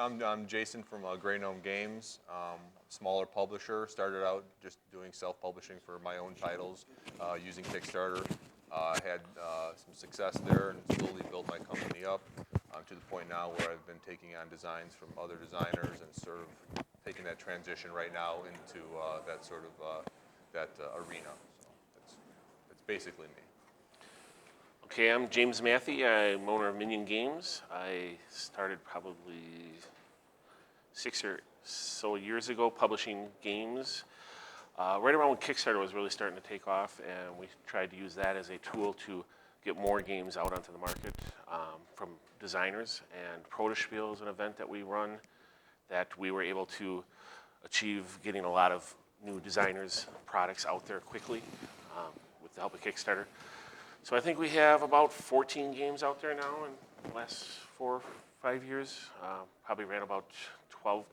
I'm Jason from Gnome Games, smaller publisher. Started out just doing self-publishing for my own titles using Kickstarter. Had some success there and slowly built my company up to the point now where I've been taking on designs from other designers and sort of taking that transition right now into that sort of arena. So that's basically me. Okay, I'm James Mathe. I'm owner of Minion Games. I started probably 6 or so years ago publishing games. Right around when Kickstarter was really starting to take off, and we tried to use that as a tool to get more games out onto the market from designers. And Protospiel is an event that we run that we were able to achieve getting a lot of new designers' products out there quickly with the help of Kickstarter. So I think we have about 14 games out there now in the last 4 or 5 years. Probably ran about 12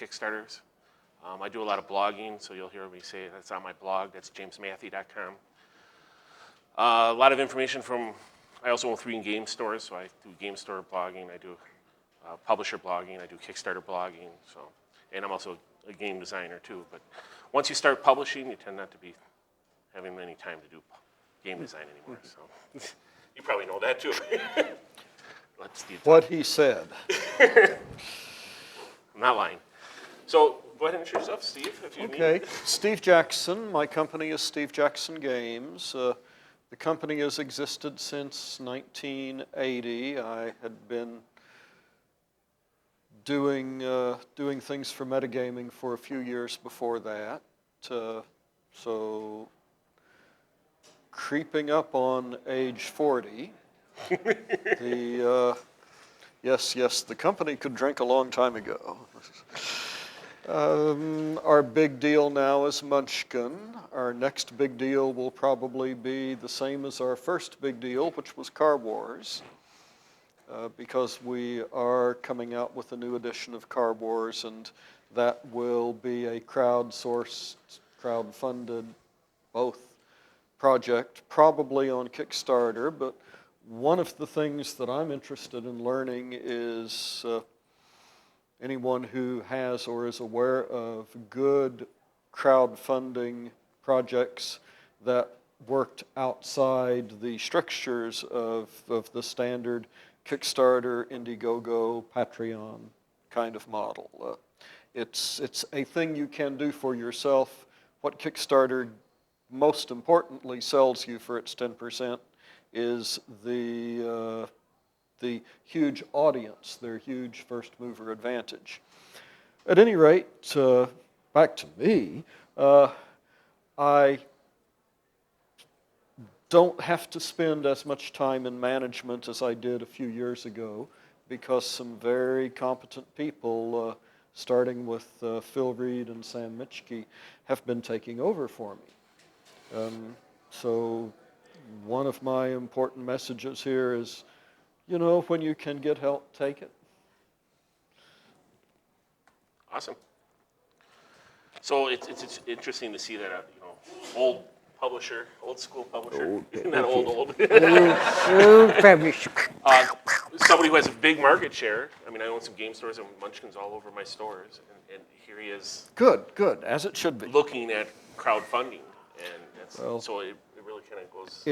Kickstarters. I do a lot of blogging, so you'll hear me say that's on my blog. That's jamesmathe.com. A lot of information I also own 3 game stores, so I do game store blogging. I do publisher blogging. I do Kickstarter blogging. And I'm also a game designer too. But once you start publishing, you tend not to be having any time to do game design anymore. So you probably know that too. What he said. I'm not lying. So go ahead and introduce yourself, Steve, if you need. Okay, Steve Jackson. My company is Steve Jackson Games. The company has existed since 1980. I had been doing things for metagaming for a few years before that. So creeping up on age 40, yes, the company could drink a long time ago. Our big deal now is Munchkin. Our next big deal will probably be the same as our first big deal, which was Car Wars, because we are coming out with a new edition of Car Wars, and that will be a crowdsourced, crowd-funded, both project, probably on Kickstarter. But one of the things that I'm interested in learning is anyone who has or is aware of good crowdfunding projects that worked outside the strictures of the standard Kickstarter, Indiegogo, Patreon kind of model. It's a thing you can do for yourself. What Kickstarter most importantly sells you for its 10% is the huge audience, their huge first mover advantage. At any rate, back to me, I don't have to spend as much time in management as I did a few years ago because some very competent people, starting with Phil Reed and Sam Mitchke, have been taking over for me. So one of my important messages here is, when you can get help, take it. Awesome. So it's interesting to see that old publisher, old school publisher, not old. Somebody who has a big market share. I mean, I own some game stores and Munchkins all over my stores, and here he is. Good, as it should be. Looking at crowdfunding, and so it really kind of goes.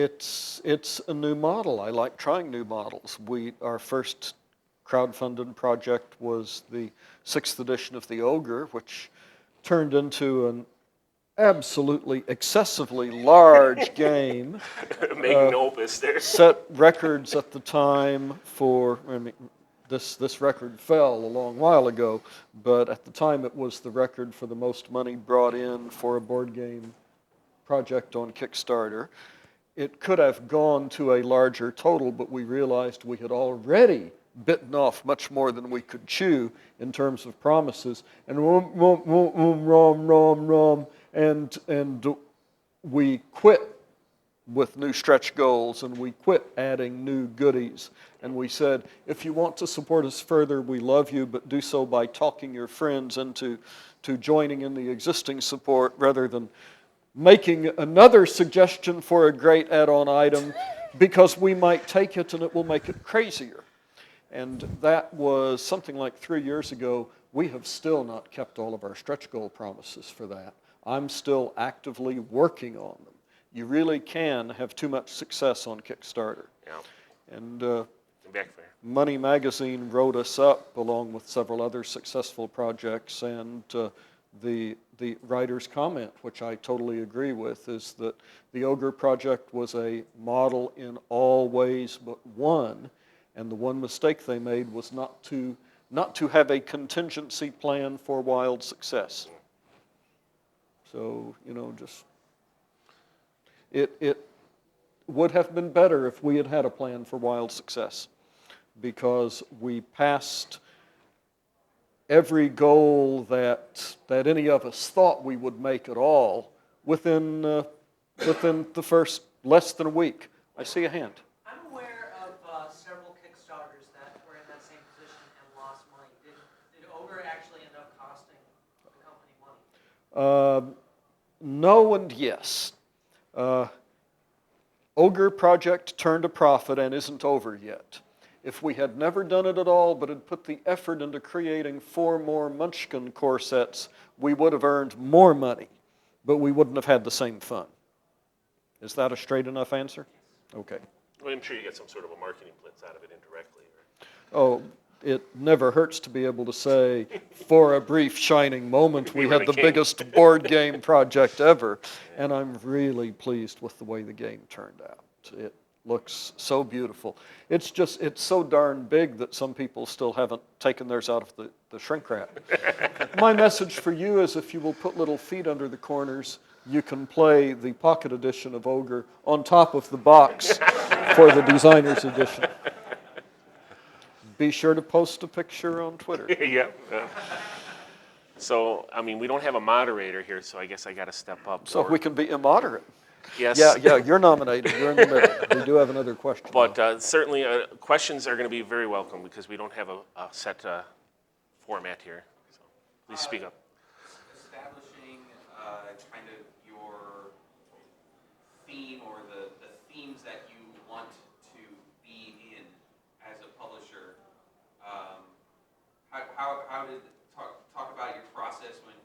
It's a new model. I like trying new models. Our first crowdfunded project was the 6th edition of the Ogre, which turned into an absolutely excessively large game. Magnum opus there. Set records at the time for, this record fell a long while ago, but at the time it was the record for the most money brought in for a board game project on Kickstarter. It could have gone to a larger total, but we realized we had already bitten off much more than we could chew in terms of promises, and and we quit with new stretch goals, and we quit adding new goodies, and we said, if you want to support us further, we love you, but do so by talking your friends into joining in the existing support rather than making another suggestion for a great add-on item because we might take it and it will make it crazier. And that was something like 3 years ago. We have still not kept all of our stretch goal promises for that. I'm still actively working on them. You really can have too much success on Kickstarter. Yeah. And Backfire. Money Magazine wrote us up along with several other successful projects, and the writer's comment, which I totally agree with, is that the Ogre project was a model in all ways but one, and the one mistake they made was not to have a contingency plan for wild success. So, just it would have been better if we had had a plan for wild success, because we passed every goal that any of us thought we would make at all within the first less than a week. I see a hand. I'm aware of several Kickstarters that were in that same position and lost money. Did Ogre actually end up costing the company money? No and yes. Ogre project turned a profit and isn't over yet. If we had never done it at all, but had put the effort into creating 4 more Munchkin core sets, we would have earned more money, but we wouldn't have had the same fun. Is that a straight enough answer? Okay. Well, I'm sure you get some sort of a marketing blitz out of it indirectly. Oh, it never hurts to be able to say, for a brief shining moment, we had the biggest board game project ever. And I'm really pleased with the way the game turned out. It looks so beautiful. It's so darn big that some people still haven't taken theirs out of the shrink wrap. My message for you is, if you will put little feet under the corners, you can play the pocket edition of Ogre on top of the box for the designer's edition. Be sure to post a picture on Twitter. Yeah. So, I mean, we don't have a moderator here, so I guess I got to step up. So we can be immoderate. Yes. Yeah, you're nominated. You're in the middle. We do have another question. But certainly, questions are going to be very welcome, because we don't have a set format here. So please speak up. Establishing kind of your theme, or the themes that you want to be in as a publisher. How did talk about your process when,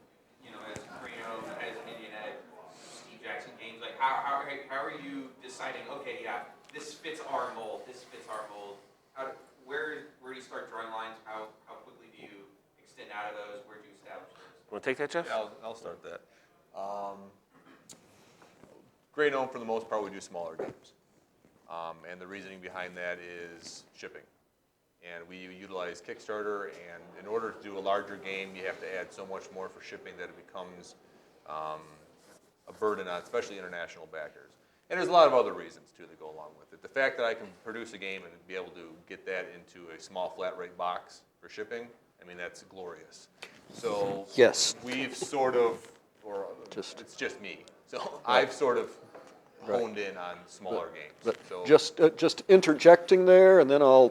as Gnome, as Minion, as Steve Jackson Games, like how are you deciding, okay, yeah, this fits our mold, where do you start drawing lines? How quickly do you extend out of those? Where do you establish those? Want to take that, Jeff? Yeah, I'll start that. Grey Gnome, for the most part, we do smaller games. And the reasoning behind that is shipping. And we utilize Kickstarter, and in order to do a larger game, you have to add so much more for shipping that it becomes a burden on especially international backers. And there's a lot of other reasons, too, that go along with it. The fact that I can produce a game and be able to get that into a small flat rate box for shipping, I mean, that's glorious. So yes, we've sort of, it's just me. So I've sort of honed in on smaller games. So Just interjecting there, and then I'm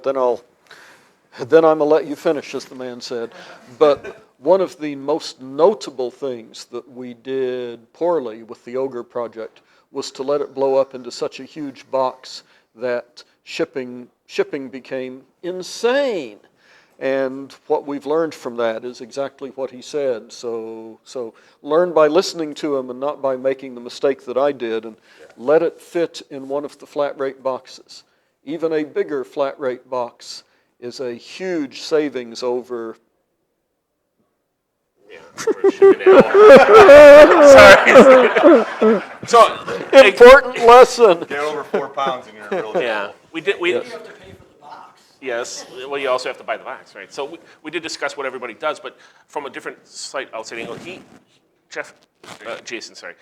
gonna let you finish, as the man said. But one of the most notable things that we did poorly with the Ogre project was to let it blow up into such a huge box that shipping became insane. And what we've learned from that is exactly what he said. So learn by listening to him and not by making the mistake that I did, and let it fit in one of the flat rate boxes. Even a bigger flat rate box is a huge savings over. Yeah, we're shipping it out. Sorry. So Important lesson. get over 4 pounds and you're in real trouble. yeah, we did. You have to pay for the box. Yes. Well, you also have to buy the box, right? So we did discuss what everybody does, but from a different slight outside angle. Jason, sorry.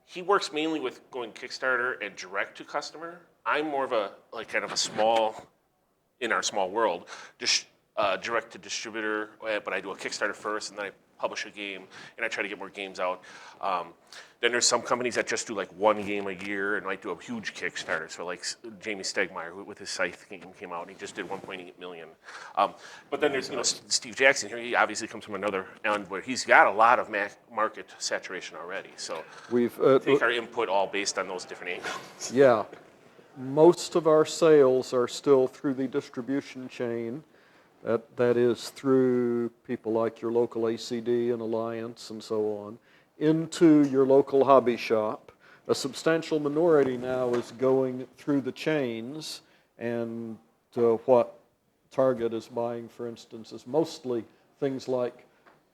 He works mainly with going Kickstarter and direct to customer. I'm more of a kind of a small, in our small world, direct to distributor. But I do a Kickstarter first, and then I publish a game, and I try to get more games out. Then there's some companies that just do like one game a year and might do a huge Kickstarter. So like Jamie Stegmaier, who with his Scythe game came out, and he just did 1.8 million. But then there's Steve Jackson here. He obviously comes from another end where he's got a lot of market saturation already. So We've take our input all based on those different angles. yeah. most of our sales are still through the distribution chain. That is through people like your local ACD and Alliance and so on, into your local hobby shop. A substantial minority now is going through the chains, and what Target is buying, for instance, is mostly things like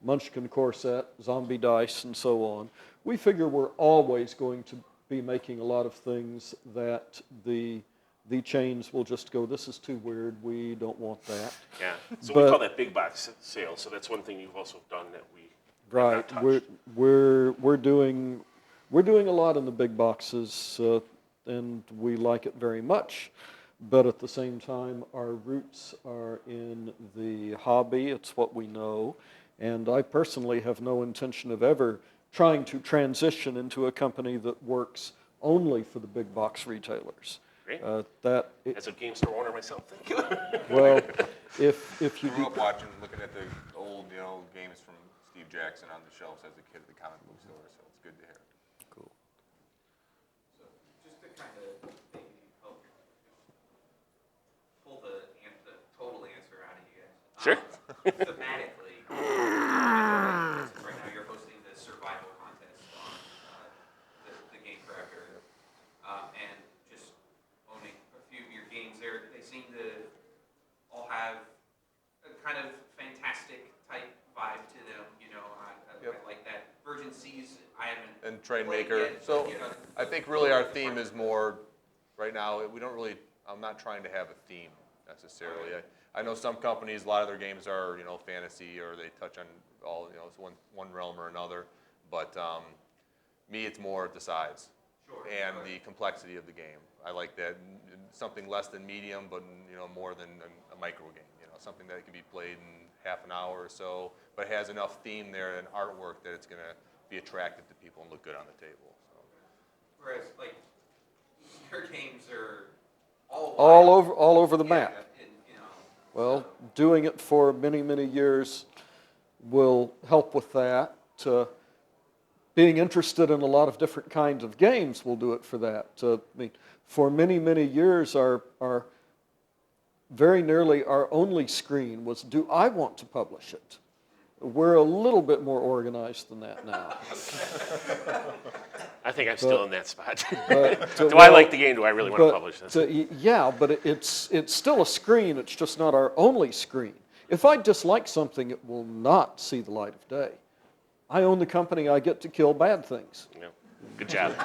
Munchkin Core Set, Zombie Dice, and so on. We figure we're always going to be making a lot of things that the chains will just go, this is too weird, we don't want that. Yeah, so But- we call that big box sale, so that's one thing you've also done that we have Right, not touched. we're doing a lot in the big boxes, and we like it very much. But at the same time, our roots are in the hobby. It's what we know, and I personally have no intention of ever trying to transition into a company that works only for the big box retailers. Great. As a game store owner myself, thank you. Well, if you Grew do, up watching, looking at the old, games from Steve Jackson on the shelves as a kid at the comic book store, so it's good to hear. cool. So just to kind of maybe help pull the total answer out of you guys. Sure. Thematically, right now you're hosting the survival contest on the Game Crafter, and just owning a few of your games there. They seem to all have a kind of fantastic type vibe to them. I like that. Virgin Seas, I haven't. And Train played Maker. yet, So you know, I think really our theme is more, right now, we don't really, I'm not trying to have a theme necessarily. I know some companies, a lot of their games are, fantasy, or they touch on all, it's one realm or another. But me, it's more the size and the complexity of the game. I like that, something less than medium, but more than a micro game. Something that can be played in half an hour or so, but has enough theme there and artwork that it's going to be attractive to people and look good on the table. So. Whereas, like, your games are All over the map. and, Well, so- doing it for many, many years will help with that. Being interested in a lot of different kinds of games will do it for that. For many, many years, our very nearly our only screen was, do I want to publish it? We're a little bit more organized than that now. I think I'm still in that spot. But, Do I like the game? Do I really want to publish this? Yeah, but it's still a screen. It's just not our only screen. If I dislike something, it will not see the light of day. I own the company. I get to kill bad things. Yeah. Good job.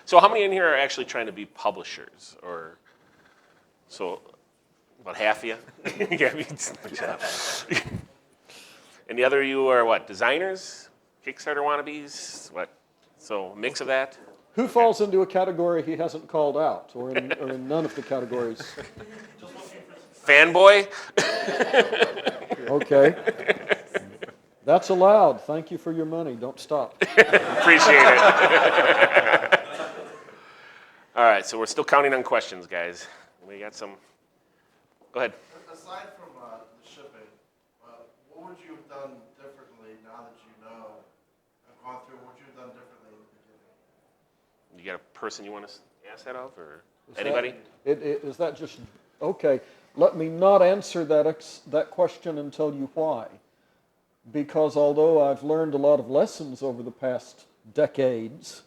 So how many in here are actually trying to be publishers? Or so about half of you? Yeah, good job. And the other of you are what? Designers? Kickstarter wannabes? What? So a mix of that? Who falls into a category he hasn't called out, or in none of the categories? Fanboy? Okay. That's allowed. Thank you for your money. Don't stop. Appreciate it. All right, so we're still counting on questions, guys. We got some. Go ahead. Aside from the shipping, what would you have done differently now that you know, have gone through what you've done differently in the beginning? You got a person you want to ask that of, or anybody? Is that just, okay, let me not answer that question and tell you why. Because although I've learned a lot of lessons over the past decades,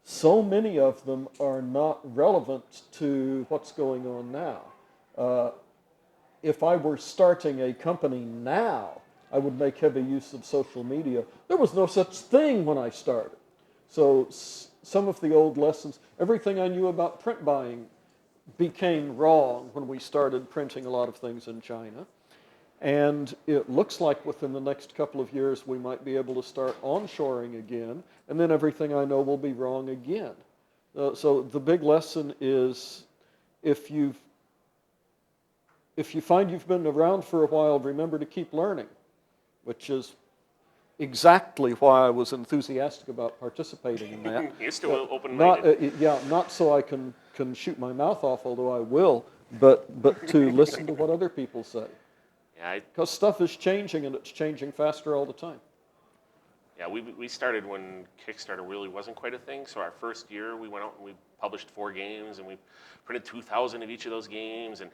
so many of them are not relevant to what's going on now. If I were starting a company now, I would make heavy use of social media. There was no such thing when I started. So some of the old lessons, everything I knew about print buying became wrong when we started printing a lot of things in China. And it looks like within the next couple of years we might be able to start onshoring again, and then everything I know will be wrong again. So the big lesson is, if you find you've been around for a while, remember to keep learning, which is exactly why I was enthusiastic about participating in that. You're still open-minded. Not so I can shoot my mouth off, although I will, but to listen to what other people say. Yeah, Because stuff is changing, and it's changing faster all the time. Yeah, we started when Kickstarter really wasn't quite a thing. So our first year, we went out and we published 4 games, and we printed 2,000 of each of those games. And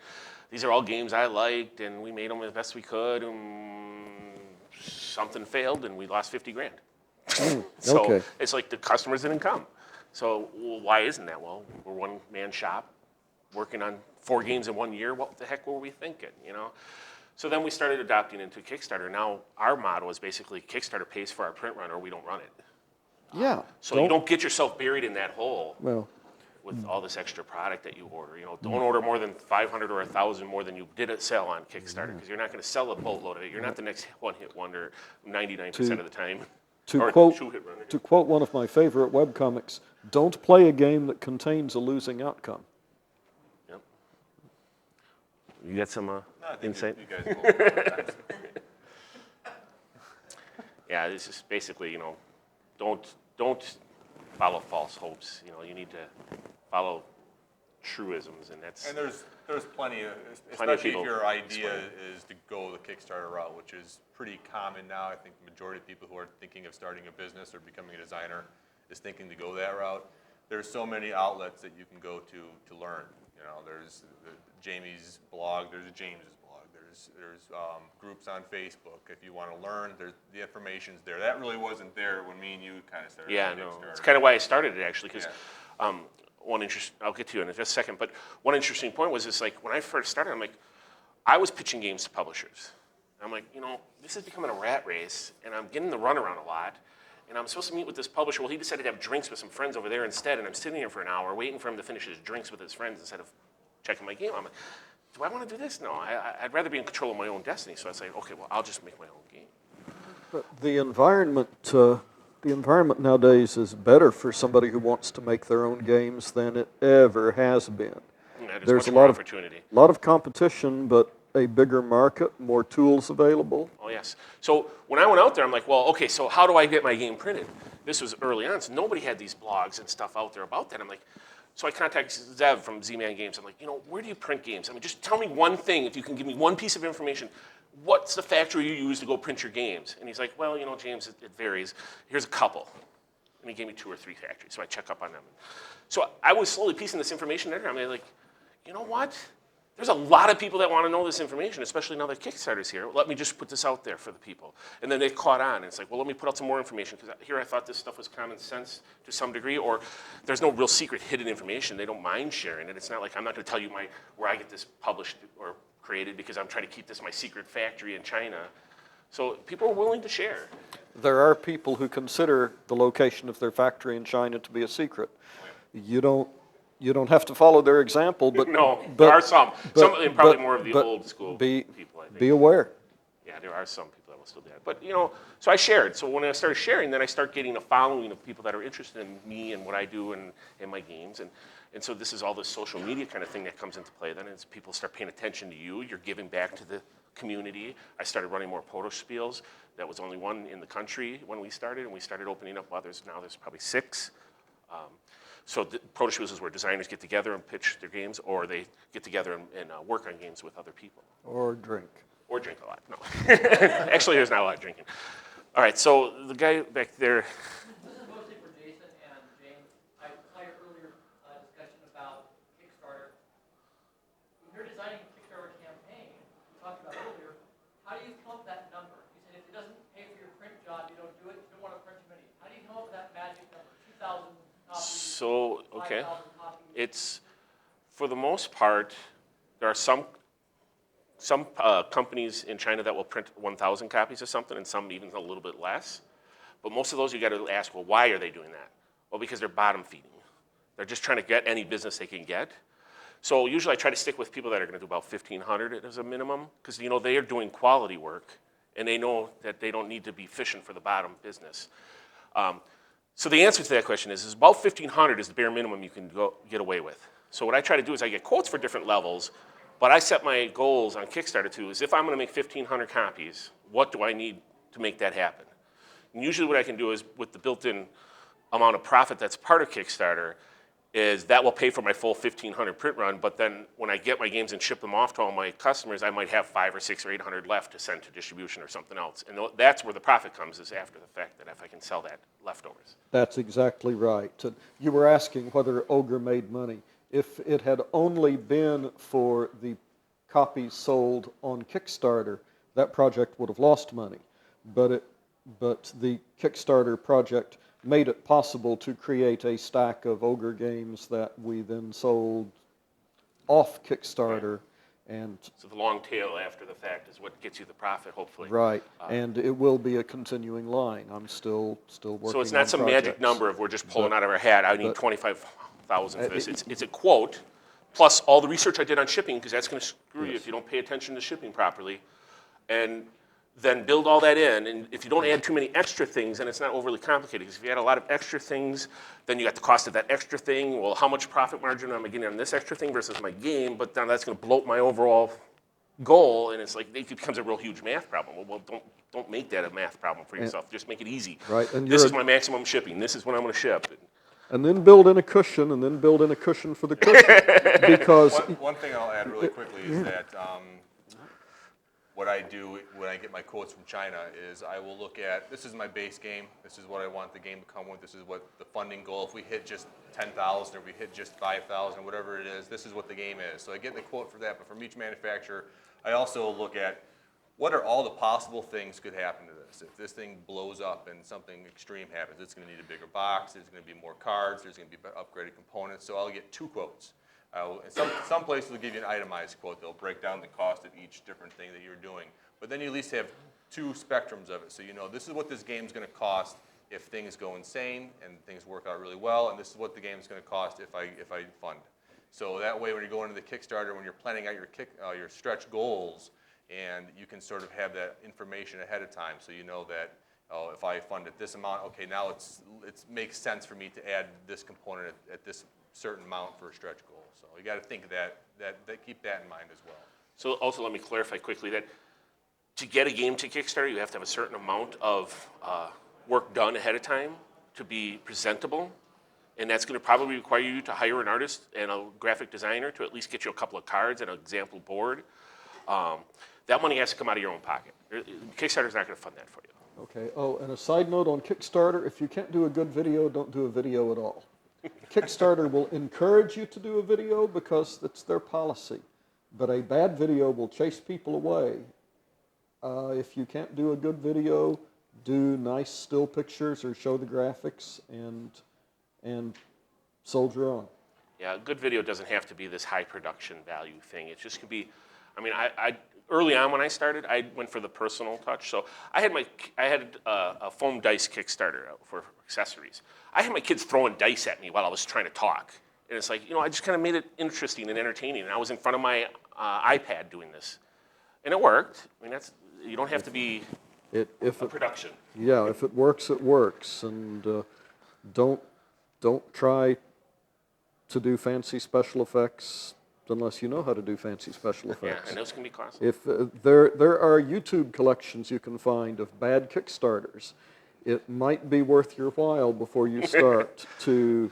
these are all games I liked, and we made them as best we could. And something failed, and we lost 50 grand. So okay. it's like the customers didn't come. So why isn't that? Well, we're one-man shop working on 4 games in 1 year. What the heck were we thinking, you know? So then we started adopting into Kickstarter. Now our motto is basically Kickstarter pays for our print run or we don't run it. Yeah. So you don't get yourself buried in that hole Well, with all this extra product that you order. You know, don't order more than 500 or 1,000 more than you did at sell on Kickstarter because you're not going to sell a boatload of it. You're not the next one-hit wonder 99% of the time. to Or quote two-hit runner. to quote one of my favorite webcomics, don't play a game that contains a losing outcome. Yep. You got some No, I think insight? You guys will. Yeah, this is basically, you know, don't follow false hopes. You know, you need to follow truisms, and that's And there's plenty of, Plenty of especially people if your idea explain. is to go the Kickstarter route, which is pretty common now. I think the majority of people who are thinking of starting a business or becoming a designer is thinking to go that route. There's so many outlets that you can go to learn. You know, there's Jamie's blog, there's James's blog, there's groups on Facebook. If you want to learn, the information's there. That really wasn't there when me and you kind of started. yeah, the no. Kickstarter. It's kind of why I started it actually, because Yeah. I'll get to you in just a second, but one interesting point was it's like when I first started, I'm like, I was pitching games to publishers. I'm like, you know, this is becoming a rat race, and I'm getting the runaround a lot. And I'm supposed to meet with this publisher. Well, he decided to have drinks with some friends over there instead, and I'm sitting here for an hour waiting for him to finish his drinks with his friends instead of checking my game. I'm like, do I want to do this? No, I'd rather be in control of my own destiny. So I say, okay, well, I'll just make my own game. But the environment nowadays is better for somebody who wants to make their own games than it ever has been. Yeah, There's much a more lot of opportunity. lot of competition, but a bigger market, more tools available. Oh, yes. So when I went out there, I'm like, well, okay, so how do I get my game printed? This was early on, so nobody had these blogs and stuff out there about that. I'm like, so I contacted Zev from Z-Man Games. I'm like, you know, where do you print games? I mean, just tell me one thing, if you can give me one piece of information. What's the factory you use to go print your games? And he's like, well, you know, James, it varies. Here's a couple. And he gave me 2 or 3 factories, so I check up on them. So I was slowly piecing this information together. I'm like, you know what? There's a lot of people that want to know this information, especially now that Kickstarter's here. Let me just put this out there for the people. And then they caught on. And it's like, well, let me put out some more information, because here I thought this stuff was common sense to some degree, or there's no real secret hidden information. They don't mind sharing it. It's not like I'm not going to tell you where I get this published or created because I'm trying to keep this my secret factory in China. So people are willing to share. There are people who consider the location of their factory in China to be a secret. You don't have to follow their example, but No, but, there are some and probably but- more of the but old school be, people, I think. Be aware. Yeah, there are some people that will still do that. But, you know, so I shared. So when I started sharing, then I start getting a following of people that are interested in me and what I do and my games. And so this is all this social media kind of thing that comes into play then. As people start paying attention to you, you're giving back to the community. I started running more proto spiels. That was only one in the country when we started, and we started opening up others. Now there's probably 6. So the proto spiels is where designers get together and pitch their games, or they get together and work on games with other people. Or drink. Or drink a lot, no. Actually, there's not a lot of drinking. All right, so the guy back there, This is mostly for Jason and James. I saw your earlier discussion about Kickstarter. When you're designing a Kickstarter campaign, we talked about earlier, how do you come up with that number? You said if it doesn't pay for your print job, you don't do it, you don't want to print too many. How do you come up with that magic number, 2,000 copies, so, okay. 5,000 copies? It's, for the most part, there are some companies in China that will print 1,000 copies of something, and some even a little bit less. But most of those, you got to ask, well, why are they doing that? Well, because they're bottom feeding. They're just trying to get any business they can get. So usually I try to stick with people that are going to do about 1,500 as a minimum, because you know they are doing quality work, and they know that they don't need to be fishing for the bottom business. So the answer to that question is about 1,500 is the bare minimum you can get away with. So what I try to do is I get quotes for different levels, but I set my goals on Kickstarter too, is if I'm going to make 1,500 copies, what do I need to make that happen? And usually what I can do is with the built-in amount of profit that's part of Kickstarter is that will pay for my full 1,500 print run, but then when I get my games and ship them off to all my customers, I might have 500 or 600 or 800 left to send to distribution or something else. And that's where the profit comes, is after the fact, that if I can sell that leftovers. That's exactly right. And you were asking whether Ogre made money. If it had only been for the copies sold on Kickstarter, that project would have lost money. But the Kickstarter project made it possible to create a stack of Ogre games that we then sold off Kickstarter. And So the long tail after the fact is what gets you the profit, hopefully. right, and it will be a continuing line. I'm still working. So it's not on some magic projects. number of we're just pulling out of our hat, I need but- 25,000 for this. It's a quote, plus all the research I did on shipping, because that's going to screw you if you don't pay attention to shipping properly. And then build all that in, and if you don't add too many extra things, then it's not overly complicated. Because if you add a lot of extra things, then you got the cost of that extra thing. Well, how much profit margin am I getting on this extra thing versus my game? But then that's going to bloat my overall goal, and it's like it becomes a real huge math problem. Well, don't make that a math problem for yourself. Just make it easy. Right, and this you're is my maximum shipping. This is what I'm going to ship. And then build in a cushion, and then build in a cushion for the cushion. Because One thing I'll add really quickly is that what I do when I get my quotes from China is I will look at, this is my base game, this is what I want the game to come with, this is what the funding goal, if we hit just 10,000 or we hit just 5,000, whatever it is, this is what the game is. So I get the quote for that, but from each manufacturer, I also look at what are all the possible things could happen to this. If this thing blows up and something extreme happens, it's going to need a bigger box, there's going to be more cards, there's going to be upgraded components, so I'll get 2 quotes. Some places will give you an itemized quote. They'll break down the cost of each different thing that you're doing. But then you at least have 2 spectrums of it. So you know this is what this game's going to cost if things go insane and things work out really well, and this is what the game's going to cost if I fund. So that way when you're going into the Kickstarter, when you're planning out your stretch goals, and you can sort of have that information ahead of time. So you know that, oh, if I fund at this amount, okay, now it makes sense for me to add this component at this certain amount for a stretch goal. So you got to think of that, keep that in mind as well. So also let me clarify quickly that to get a game to Kickstarter, you have to have a certain amount of work done ahead of time to be presentable. And that's going to probably require you to hire an artist and a graphic designer to at least get you a couple of cards and an example board. That money has to come out of your own pocket. Kickstarter's not going to fund that for you. okay, oh, and a side note on Kickstarter, if you can't do a good video, don't do a video at all. Kickstarter will encourage you to do a video because it's their policy, but a bad video will chase people away. If you can't do a good video, do nice still pictures or show the graphics and soldier on. Yeah, a good video doesn't have to be this high production value thing. It just could be, I mean, I early on when I started, I went for the personal touch. So I had a foam dice Kickstarter for accessories. I had my kids throwing dice at me while I was trying to talk. And it's like, I just kind of made it interesting and entertaining. And I was in front of my iPad doing this. And it worked. I mean, you don't have to be If a production. Yeah, if it works, it works. And don't try to do fancy special effects unless you know how to do fancy special Yeah, effects. and those can be costly. If there are YouTube collections you can find of bad Kickstarters, it might be worth your while before you start to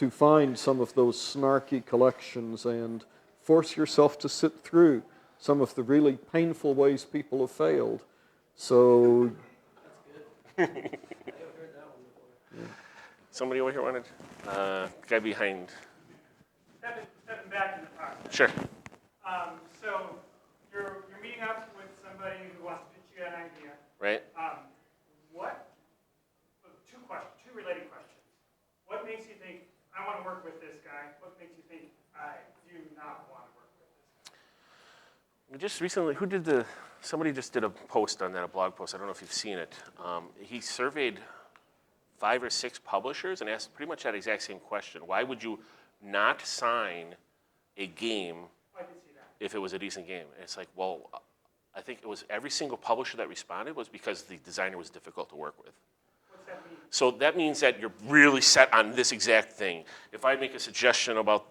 find some of those snarky collections and force yourself to sit through some of the really painful ways people have failed. So, Somebody over here wanted, guy behind. Stepping back in the process. Sure. So you're meeting up with somebody who wants to pitch you an idea. Right? Two related questions. What makes you think, I want to work with this guy? What makes you think, I do not want to work with this guy? We just recently, somebody just did a post on that, a blog post. I don't know if you've seen it. He surveyed 5 or 6 publishers and asked pretty much that exact same question. Why would you not sign a game I did see that. if it was a decent game? And it's like, well, I think it was every single publisher that responded was because the designer was difficult to work with. What's that mean? So that means that you're really set on this exact thing. If I make a suggestion about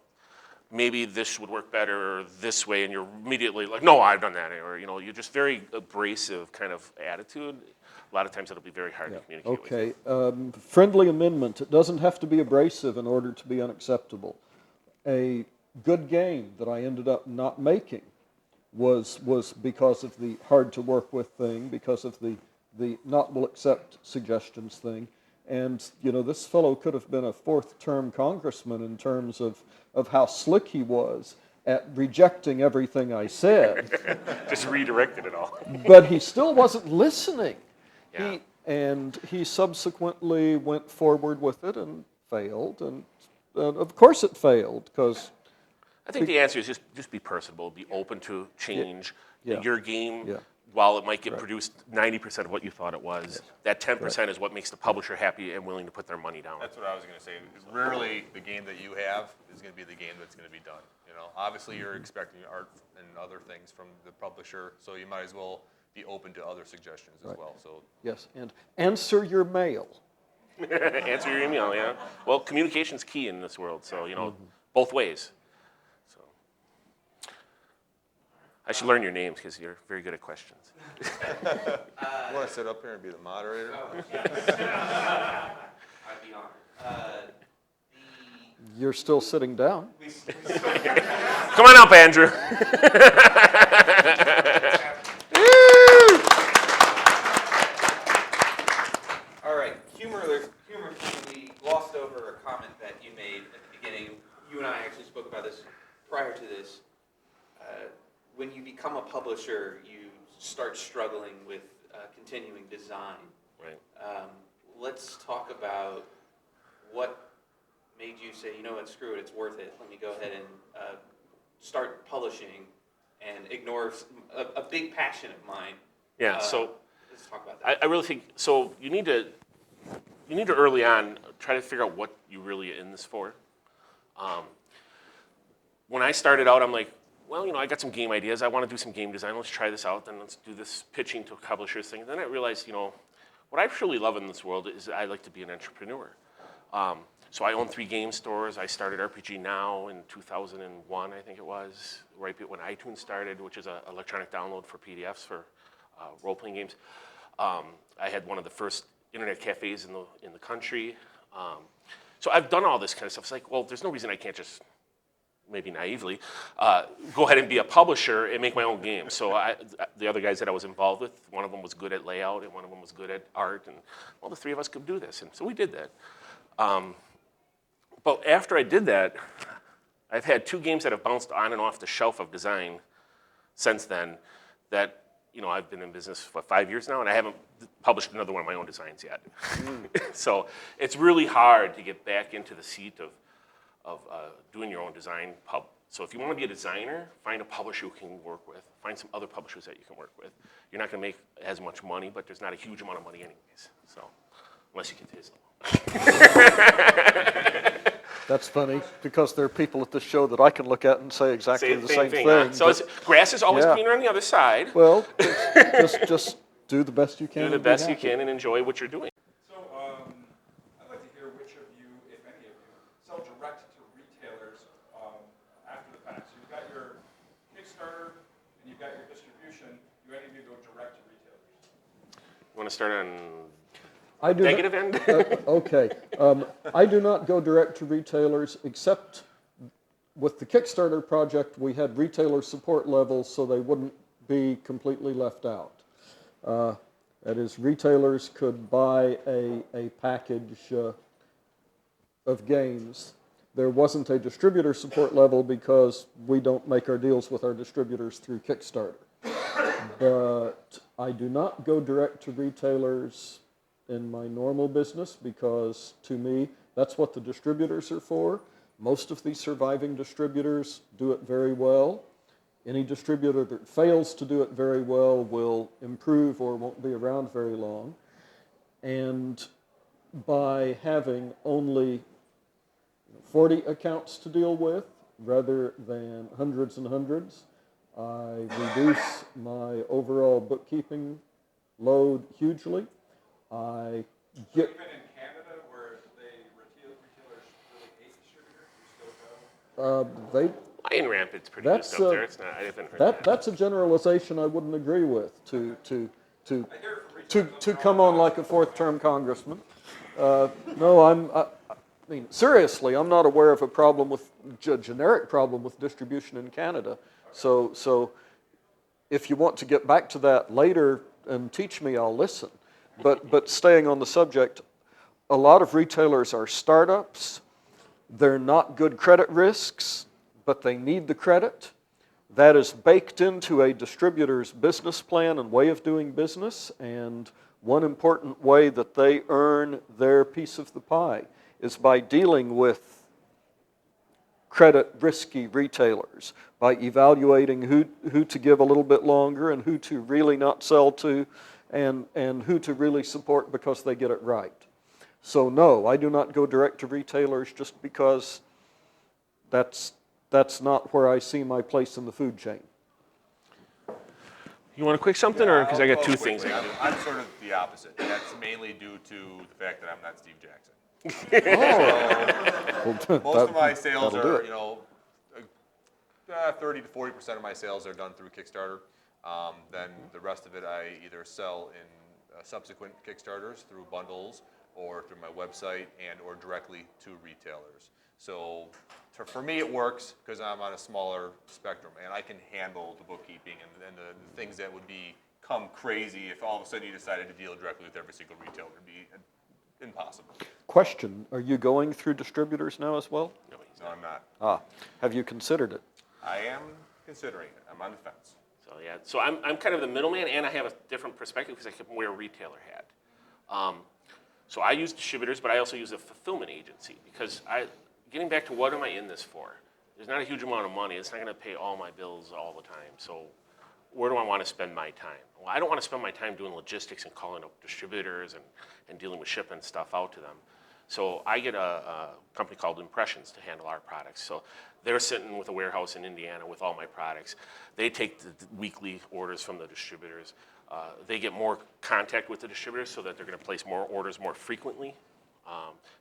maybe this would work better or this way, and you're immediately like, no, I've done that, or you're just very abrasive kind of attitude. a lot of times it'll be very hard to communicate with. Okay, friendly amendment. It doesn't have to be abrasive in order to be unacceptable. A good game that I ended up not making was because of the hard to work with thing, because of the not will accept suggestions thing. And, you know, this fellow could have been a fourth-term congressman in terms of how slick he was at rejecting everything I said. Just redirected it all. But he still wasn't listening. Yeah. He subsequently went forward with it and failed. And of course it failed, because I think the answer is just be personable, be open to change. Yeah. Your game, Yeah. while it might get produced 90% of what you thought it was, that 10% is what makes the publisher happy and willing to put their money down. That's what I was going to say. Rarely the game that you have is going to be the game that's going to be done. You know, obviously you're expecting art and other things from the publisher, so you might as well be open to other suggestions as well. So yes, and answer your mail. Answer your email, yeah. Well, communication's key in this world, so, you know, both ways. So I should learn your names because you're very good at questions. you want to sit up here and be the moderator? I'd be honored. You're still sitting down. Come on up, Andrew. All right, humorously, we glossed over a comment that you made at the beginning. You and I actually spoke about this prior to this. When you become a publisher, you start struggling with continuing design. Right. Let's talk about what made you say, you know what, screw it, it's worth it. Let me go ahead and start publishing and ignore a big passion of mine. Yeah, so let's talk about that. I really think, so you need to early on try to figure out what you really are in this for. When I started out, I'm like, well, you know, I got some game ideas. I want to do some game design. Let's try this out. Then let's do this pitching to publishers thing. Then I realized, you know, what I truly love in this world is I like to be an entrepreneur. So I own 3 game stores. I started RPG Now in 2001, I think it was, right when iTunes started, which is an electronic download for PDFs for role-playing games. I had one of the first internet cafes in the country. So I've done all this kind of stuff. It's like, well, there's no reason I can't just, maybe naively, go ahead and be a publisher and make my own games. So the other guys that I was involved with, one of them was good at layout and one of them was good at art, and well, the 3 of us could do this, and so we did that. But after I did that, I've had 2 games that have bounced on and off the shelf of design since then that, you know, I've been in business for 5 years now, and I haven't published another one of my own designs yet. So it's really hard to get back into the seat of doing your own design. So if you want to be a designer, find a publisher you can work with. Find some other publishers that you can work with. You're not going to make as much money, but there's not a huge amount of money anyways. So unless you get to his level. That's funny, because there are people at this show that I can look at and say exactly the same thing. Huh? So grass is always Yeah. greener on the other side. Well, just do the best you can. Do the and be best you happy. can and enjoy what you're doing. So, I'd like to hear which of you, if any of you, sell direct to retailers after the fact. So you've got your Kickstarter and you've got your distribution. Do any of you go direct to retailers? You want to start on I do negative end? Okay. I do not go direct to retailers, except with the Kickstarter project, we had retailer support levels so they wouldn't be completely left out. That is, retailers could buy a package of games. There wasn't a distributor support level because we don't make our deals with our distributors through Kickstarter. But I do not go direct to retailers in my normal business because, to me, that's what the distributors are for. Most of the surviving distributors do it very well. Any distributor that fails to do it very well will improve or won't be around very long. And by having only 40 accounts to deal with rather than hundreds and hundreds, I reduce my overall bookkeeping load hugely. I get Even in Canada, where retailers really hate distributors, you still go? Lion Rampant's pretty That's, good stuff there. It's not. I haven't heard that. that's a generalization I wouldn't agree with. I hear it from to come on like a fourth-term congressman. No, I mean, seriously, I'm not aware of a problem with, generic problem with distribution in Canada. So if you want to get back to that later and teach me, I'll listen. But staying on the subject, a lot of retailers are startups. They're not good credit risks, but they need the credit. That is baked into a distributor's business plan and way of doing business, and one important way that they earn their piece of the pie is by dealing with credit risky retailers, by evaluating who to give a little bit longer and who to really not sell to, and who to really support because they get it right. So no, I do not go direct to retailers just because that's not where I see my place in the food chain. You want a quick something, or because I got I'll two go things? quickly. I'm sort of the opposite. That's mainly due to the fact that I'm not Steve Jackson. Most of my sales that'll do are, it. 30 to 40% of my sales are done through Kickstarter. Then the rest of it I either sell in subsequent Kickstarters through bundles or through my website and or directly to retailers. So for me it works because I'm on a smaller spectrum and I can handle the bookkeeping and the things that would become crazy if all of a sudden you decided to deal directly with every single retailer. It would be impossible. Question, are you going through distributors now as well? No, he's No, I'm not. Have you considered it? I am considering it. I'm on the fence. So yeah, so I'm kind of the middleman, and I have a different perspective because I can wear a retailer hat. So I use distributors, but I also use a fulfillment agency because getting back to what am I in this for? There's not a huge amount of money. It's not going to pay all my bills all the time. So where do I want to spend my time? Well, I don't want to spend my time doing logistics and calling up distributors and dealing with shipping stuff out to them. So I get a company called Impressions to handle our products. So they're sitting with a warehouse in Indiana with all my products. They take the weekly orders from the distributors. They get more contact with the distributors so that they're going to place more orders more frequently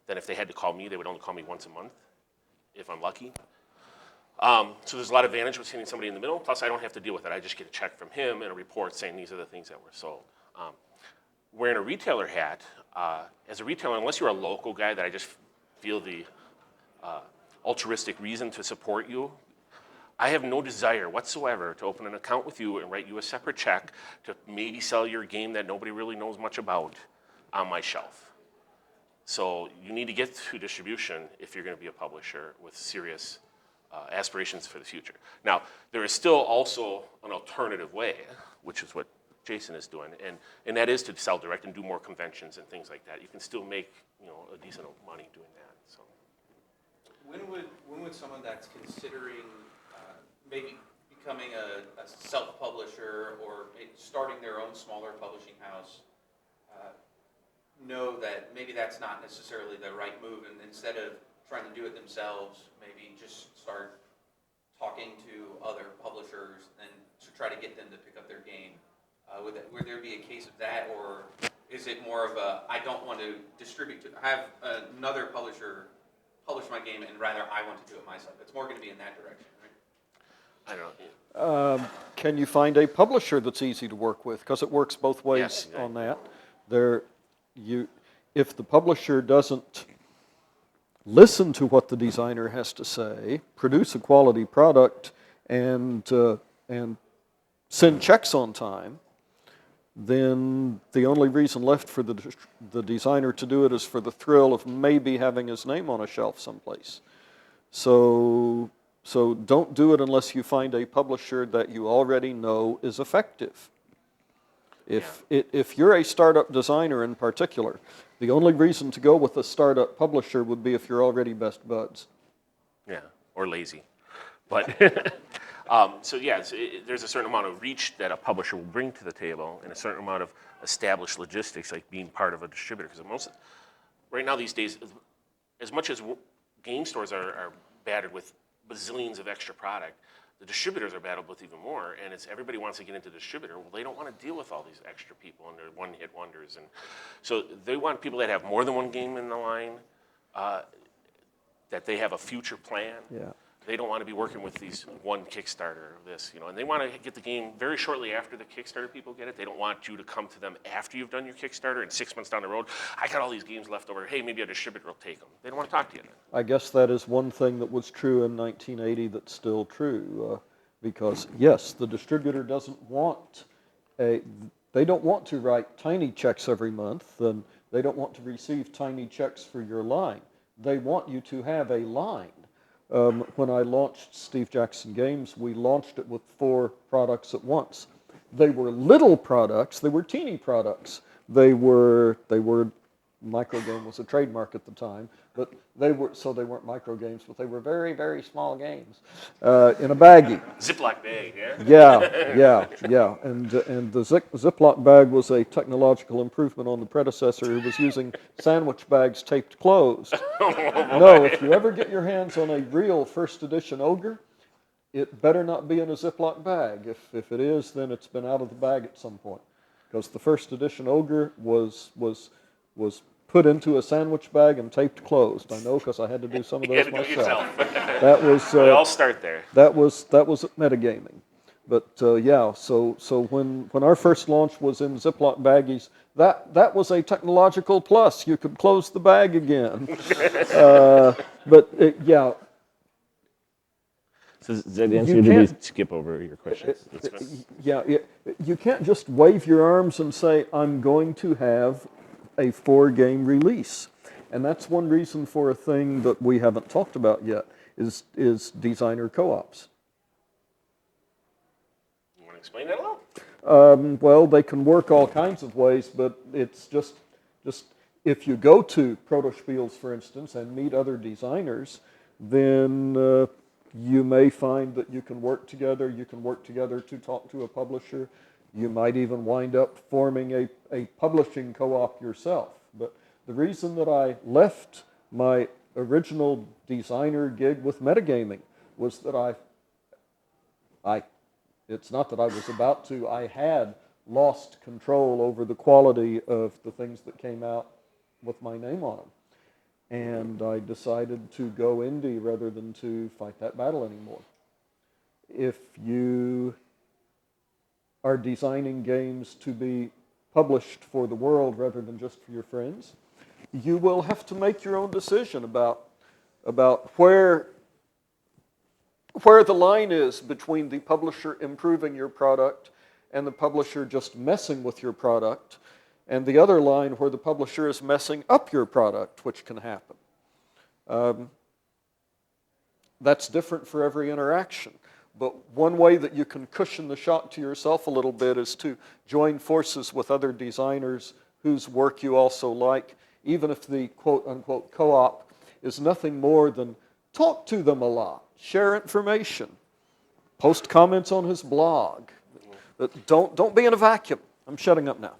than if they had to call me. They would only call me once a month, if I'm lucky. So there's a lot of advantage with sending somebody in the middle. Plus, I don't have to deal with it. I just get a check from him and a report saying these are the things that were sold. Wearing a retailer hat, as a retailer, unless you're a local guy that I just feel the altruistic reason to support you, I have no desire whatsoever to open an account with you and write you a separate check to maybe sell your game that nobody really knows much about on my shelf. So you need to get through distribution if you're going to be a publisher with serious aspirations for the future. Now, there is still also an alternative way, which is what Jason is doing, and that is to sell direct and do more conventions and things like that. You can still make a decent amount of money doing that. So, when would someone that's considering maybe becoming a self-publisher or maybe starting their own smaller publishing house know that maybe that's not necessarily the right move, and instead of trying to do it themselves, maybe just start talking to other publishers and to try to get them to pick up their game? Would there be a case of that, or is it more of a, I don't want to have another publisher publish my game and rather I want to do it myself? It's more going to be in that direction, right? I don't know. Can you find a publisher that's easy to work with? Because it works both ways Yes, exactly. on that. If the publisher doesn't listen to what the designer has to say, produce a quality product, and send checks on time, then the only reason left for the designer to do it is for the thrill of maybe having his name on a shelf someplace. So don't do it unless you find a publisher that you already know is effective. If you're a startup designer in particular, the only reason to go with a startup publisher would be if you're already best buds. Yeah, or lazy. But there's a certain amount of reach that a publisher will bring to the table and a certain amount of established logistics, like being part of a distributor. Because right now these days, as much as game stores are battered with bazillions of extra product, the distributors are battled with even more, and everybody wants to get into distributor. Well, they don't want to deal with all these extra people and their one-hit wonders, and so they want people that have more than one game in the line, that they have a future plan. Yeah. they don't want to be working with these one Kickstarter or this, and they want to get the game very shortly after the Kickstarter people get it. They don't want you to come to them after you've done your Kickstarter and 6 months down the road, I got all these games left over. Hey, maybe a distributor will take them. They don't want to talk to you then. I guess that is one thing that was true in 1980 that's still true, because yes, the distributor doesn't want they don't want to write tiny checks every month, and they don't want to receive tiny checks for your line. They want you to have a line. When I launched Steve Jackson Games, we launched it with 4 products at once. They were little products, they were teeny products. They were microgame was a trademark at the time, but they weren't micro games, but they were very, very small games in a baggie. Ziploc bag, yeah? Yeah. And the Ziploc bag was a technological improvement on the predecessor, who was using sandwich bags taped closed. No, if you ever get your hands on a real first edition Ogre, it better not be in a Ziploc bag. If it is, then it's been out of the bag at some point, because the first edition Ogre was put into a sandwich bag and taped closed. I know, because I had to do some of You those had to do it myself. yourself. That was We all start there. that was metagaming. But yeah, so when our first launch was in Ziploc baggies, that was a technological plus. You could close the bag again. Yeah. So does that answer You you? Did we can't- skip over your questions? Yeah, you can't just wave your arms and say, I'm going to have a 4-game release. And that's one reason for a thing that we haven't talked about yet, is designer co-ops. You want to explain that a little? Well, they can work all kinds of ways, but it's just if you go to Protospiels, for instance, and meet other designers, then you may find that you can work together. You can work together to talk to a publisher. You might even wind up forming a publishing co-op yourself. But the reason that I left my original designer gig with metagaming was that it's not that I was about to, I had lost control over the quality of the things that came out with my name on them. And I decided to go indie rather than to fight that battle anymore. If you are designing games to be published for the world rather than just for your friends, you will have to make your own decision about where the line is between the publisher improving your product and the publisher just messing with your product, and the other line where the publisher is messing up your product, which can happen. That's different for every interaction. But one way that you can cushion the shock to yourself a little bit is to join forces with other designers whose work you also like, even if the quote-unquote co-op is nothing more than talk to them a lot, share information, post comments on his blog. Don't be in a vacuum. I'm shutting up now.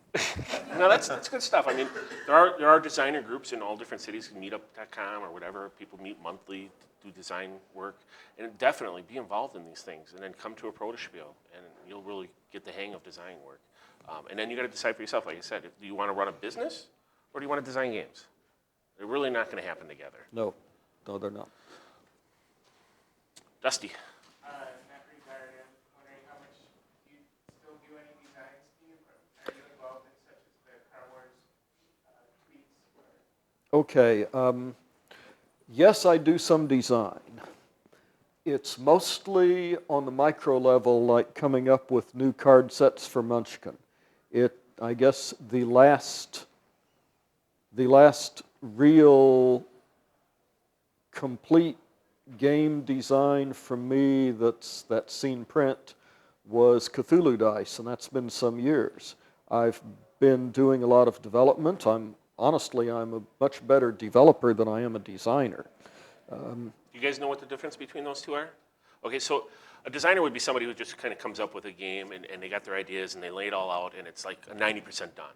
No, that's good stuff. I mean, there are designer groups in all different cities, meetup.com or whatever. People meet monthly, do design work, and definitely be involved in these things. And then come to a Protospiel, and you'll really get the hang of design work. And then you got to decide for yourself, like I said, do you want to run a business or do you want to design games? They're really not going to happen together. No, they're not. Dusty. Not retired, I'm wondering how much do you still do any designs? Are you involved in such as the Car Wars tweets? Okay. Yes, I do some design. It's mostly on the micro level, like coming up with new card sets for Munchkin. I guess the last real complete game design from me that's seen print was Cthulhu Dice, and that's been some years. I've been doing a lot of development. Honestly, I'm a much better developer than I am a designer. You guys know what the difference between those two are? Okay, so a designer would be somebody who just kind of comes up with a game and they got their ideas and they lay it all out and it's like 90% done.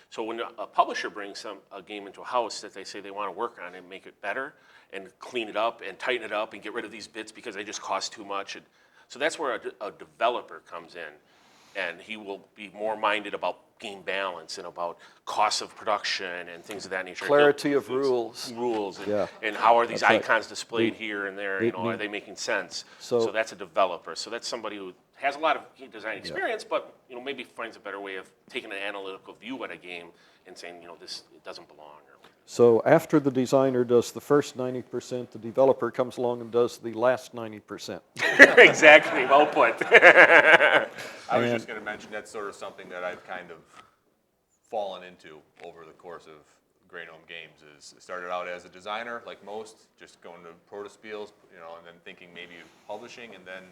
So when a publisher brings a game into a house that they say they want to work on and make it better and clean it up and tighten it up and get rid of these bits because they just cost too much. So that's where a developer comes in, and he will be more minded about game balance and about costs of production and things of that nature. Clarity of rules. Rules, and, Yeah. and how are these That's right. icons displayed here and there, are they making sense? So- So that's a developer. So that's somebody who has a lot of game design experience, but maybe finds a better way of taking an analytical view at a game and saying, this it doesn't belong. So after the designer does the first 90%, the developer comes along and does the last 90%. Exactly, well put. I was just going to mention that's sort of something that I've kind of fallen into over the course of Gnome Games. Is started out as a designer, like most, just going to protospiels, and then thinking maybe publishing, and then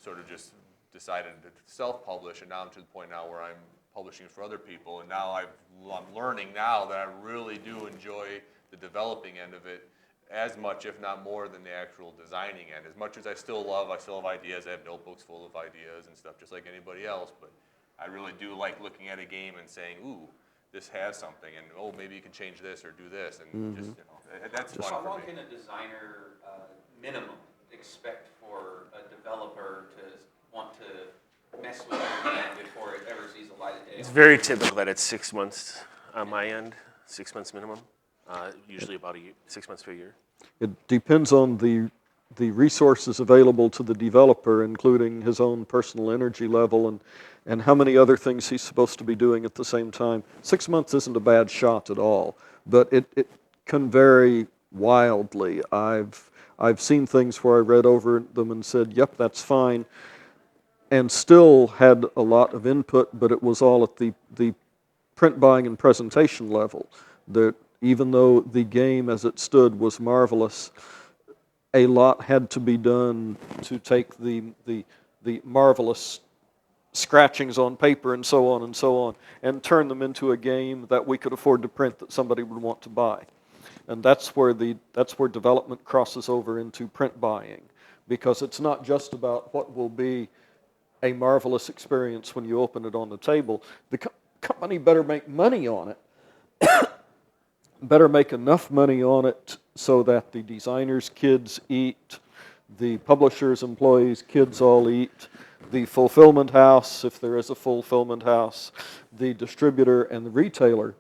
sort of just decided to self-publish, and now I'm to the point now where I'm publishing for other people, and now I'm learning now that I really do enjoy the developing end of it as much, if not more, than the actual designing end. As much as I still have ideas, I have notebooks full of ideas and stuff, just like anybody else, but I really do like looking at a game and saying, ooh, this has something, and oh, maybe you can change this or do this, and just, that's fun How for long me. can a designer minimum expect for a developer to want to mess with your game before it ever sees the light of day? It's very typical that it's 6 months on my end, 6 months minimum, usually about 6 months to a year. It depends on the resources available to the developer, including his own personal energy level and how many other things he's supposed to be doing at the same time. 6 months isn't a bad shot at all, but it can vary wildly. I've seen things where I read over them and said, yep, that's fine, and still had a lot of input, but it was all at the print buying and presentation level. That even though the game as it stood was marvelous, a lot had to be done to take the marvelous scratchings on paper and so on, and turn them into a game that we could afford to print that somebody would want to buy. And that's where development crosses over into print buying, because it's not just about what will be a marvelous experience when you open it on the table. The company better make money on it, better make enough money on it so that the designers' kids eat, the publishers' employees' kids all eat, the fulfillment house, if there is a fulfillment house, the distributor and the retailer.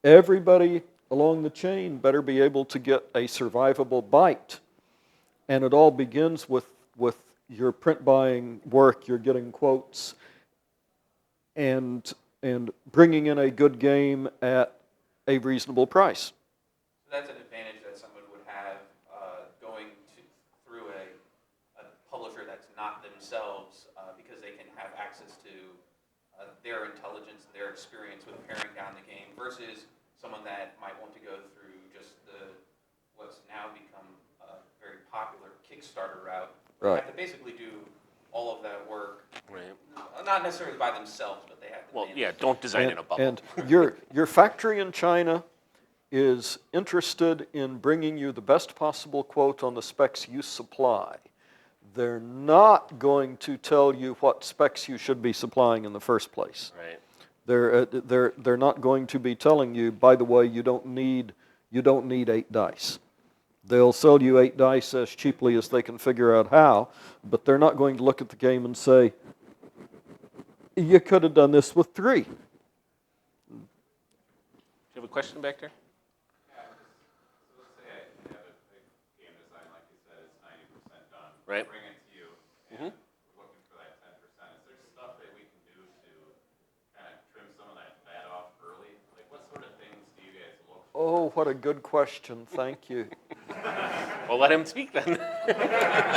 Everybody along the chain better be able to get a survivable bite. And it all begins with your print buying work, you're getting quotes, and bringing in a good game at a reasonable price. So that's an advantage that someone would have going through a publisher that's not themselves, because they can have access to their intelligence, their experience with paring down the game, versus someone that might want to go through just what's now become a very popular Kickstarter route. They Right. have to basically do all of that work, Right. not necessarily by themselves, but they have to. Well, manage yeah, don't design in a bubble. And your factory in China is interested in bringing you the best possible quote on the specs you supply. They're not going to tell you what specs you should be supplying in the first place. Right. They're not going to be telling you, by the way, you don't need 8 dice. They'll sell you 8 dice as cheaply as they can figure out how, but they're not going to look at the game and say, you could have done this with 3. Do you have a question back there? Let's say I have a game design, like you said, it's 90% done. Right. Bring it to you, and we're looking for that 10%. Is there stuff that we can do to kind of trim some of that fat off early? Like, what sort of things do you guys look for? Oh, what a good question. Thank you. Well, let him speak then.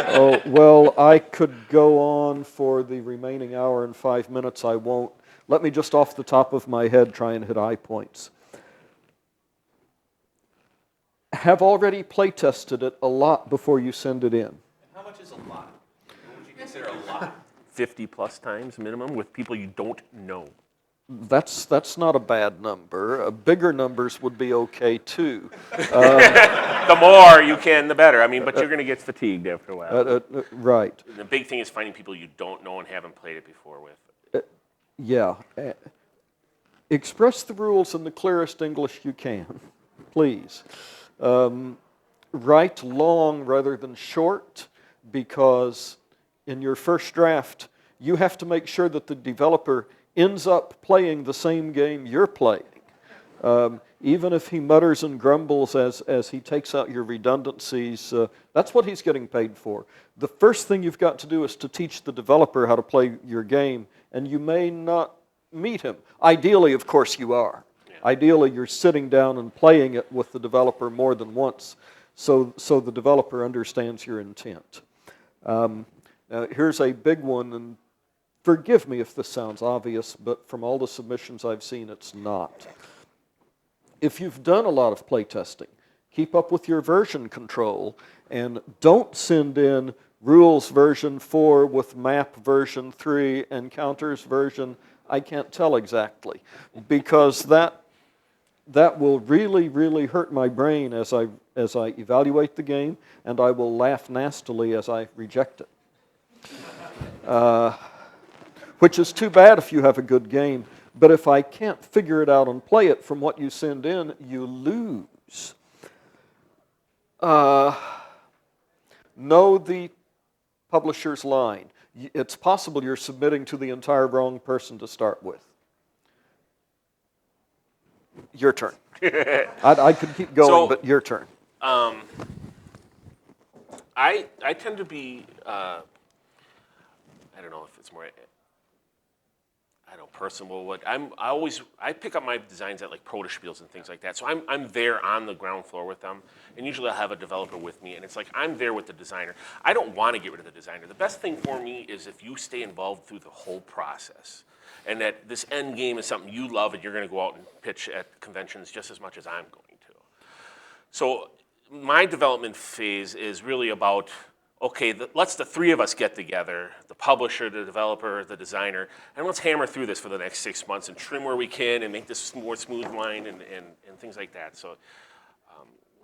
Oh, well, I could go on for the remaining hour and 5 minutes. I won't. Let me just off the top of my head try and hit high points. Have already play tested it a lot before you send it in. And how much is a lot? What would you consider a lot? 50 plus times minimum with people you don't know. That's not a bad number. Bigger numbers would be okay too. The more you can, the better. I mean, but you're going to get fatigued after a while. Right. The big thing is finding people you don't know and haven't played it before with. Yeah. Express the rules in the clearest English you can, please. Write long rather than short, because in your first draft, you have to make sure that the developer ends up playing the same game you're playing. Even if he mutters and grumbles as he takes out your redundancies, that's what he's getting paid for. The first thing you've got to do is to teach the developer how to play your game, and you may not meet him. Ideally, of course, you are. Yeah. Ideally, you're sitting down and playing it with the developer more than once, so the developer understands your intent. Here's a big one, and forgive me if this sounds obvious, but from all the submissions I've seen, it's not. If you've done a lot of playtesting, keep up with your version control and don't send in rules version 4 with map version 3 and counters version I can't tell exactly, because that will really, really hurt my brain as I evaluate the game, and I will laugh nastily as I reject it. Which is too bad if you have a good game. But if I can't figure it out and play it from what you send in, you lose. Know the publisher's line. It's possible you're submitting to the entire wrong person to start with. Your turn. I could keep going, but your turn. I tend to be, I don't know if it's more, personal. I pick up my designs at like proto-spiels and things like that. So I'm there on the ground floor with them, and usually I'll have a developer with me, and it's like I'm there with the designer. I don't want to get rid of the designer. The best thing for me is if you stay involved through the whole process, and that this end game is something you love, and you're going to go out and pitch at conventions just as much as I'm going to. So my development phase is really about, okay, let's the three of us get together, the publisher, the developer, the designer, and let's hammer through this for the next 6 months and trim where we can and make this more smooth line and things like that. So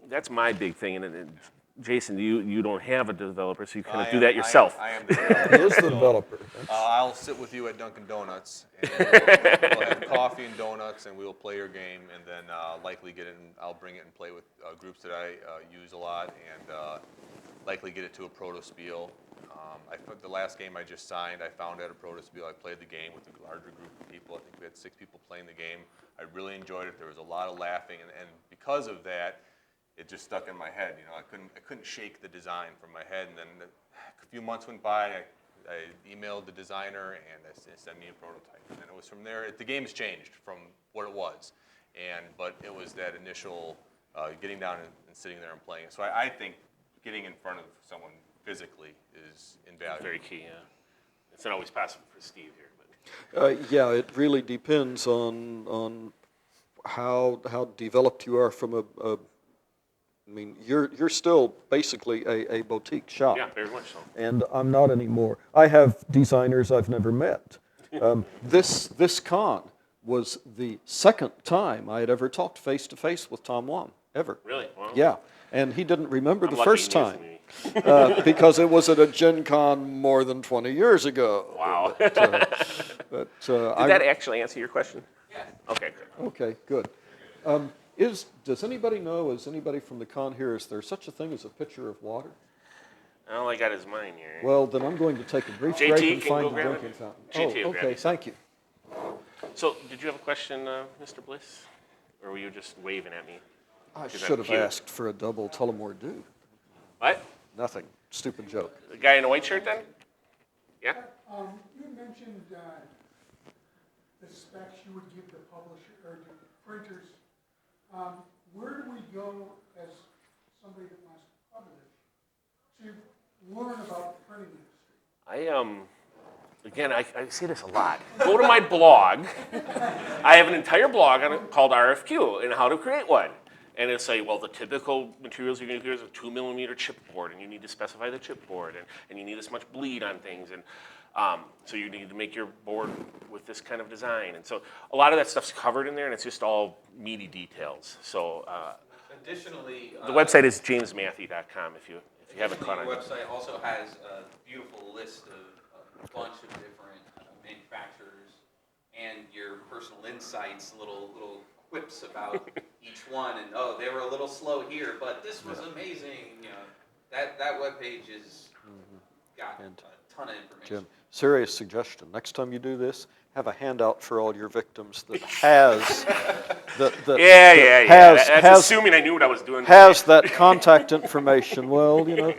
that's my big thing. And Jason, you don't have a developer, so you kind of do that yourself. I am the developer. He is the developer. I'll sit with you at Dunkin' Donuts, and we'll have coffee and donuts, and we'll play your game, and then likely get it, and I'll bring it and play with groups that I use a lot, and likely get it to a proto-spiel. The last game I just signed, I found at a proto-spiel. I played the game with a larger group of people. I think we had 6 people playing the game. I really enjoyed it. There was a lot of laughing, and because of that, it just stuck in my head. You know, I couldn't shake the design from my head. And then a few months went by. I emailed the designer, and they sent me a prototype. And then it was from there. The game's changed from what it was, but it was that initial getting down and sitting there and playing. So I think getting in front of someone physically is invaluable. Very key, yeah. It's not always possible for Steve here, but Yeah, it really depends on how developed you are from a I mean, you're still basically a boutique shop. yeah, very much so. And I'm not anymore. I have designers I've never met. This con was the second time I had ever talked face-to-face with Tom Wong, ever. Really? Wow. Yeah, and he didn't remember the lucky first he knew time. me. Because it was at a Gen Con more than 20 years ago. Wow. But, Did that actually answer your question? Yeah. Okay, good. Okay, good. Does anybody know, is anybody from the con here, is there such a thing as a pitcher of water? All I got is mine here. Well, then I'm going to take a brief JT, break can and you find go the grab drinking it? fountain. JT will grab Okay, you. thank you. So, did you have a question, Mr. Bliss? Or were you just waving at me? I Is that should have cute? asked for a double Tullamore Dew. What? Nothing. Stupid joke. The guy in the white shirt then? Yeah? You mentioned the specs you would give the publisher or the printers. Where do we go as somebody that wants to publish to learn about the printing industry? Again, I say this a lot. Go to my blog. I have an entire blog on it called RFQ and how to create one. And it'll say, well, the typical materials you're going to use is a 2mm chipboard, and you need to specify the chipboard, and you need this much bleed on things, and so you need to make your board with this kind of design. And so a lot of that stuff's covered in there, and it's just all meaty details. So Additionally, the website is jamesmathe.com if you haven't caught on. Your website also has a beautiful list of a bunch of different manufacturers and your personal insights, little quips about each one, and they were a little slow here, but this was amazing. You know, that webpage is got a ton of information. Jim, serious suggestion. Next time you do this, have a handout for all your victims that has That's assuming I knew what I was doing. has that contact information. Well, but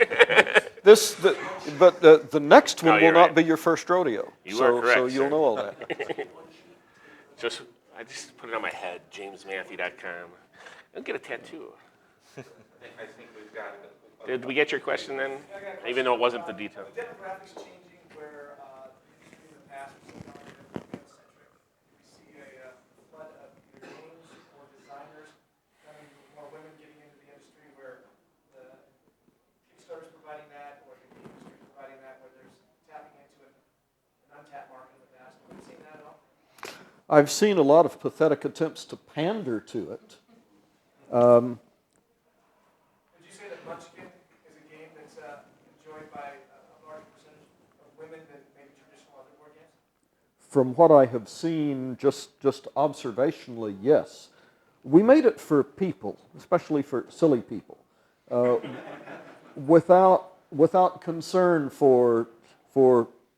the next one will you're not right. be your first rodeo. You are correct, So you'll sir. know all that. I just put it on my head, jamesmathe.com. I'll get a tattoo. I think we've got Did we get your question then? Even though it wasn't the detail. The demographics changing where in the past was so male-centric. We see a flood of either games or designers, having more women getting into the industry where the Kickstarter's providing that, or the game industry providing that, where there's tapping into an untapped market in the past. Have you seen that at all? I've seen a lot of pathetic attempts to pander to it. Would you say that Munchkin is a game that's enjoyed by a large percentage of women than maybe traditional other board games? From what I have seen, just observationally, yes. We made it for people, especially for silly people, without concern for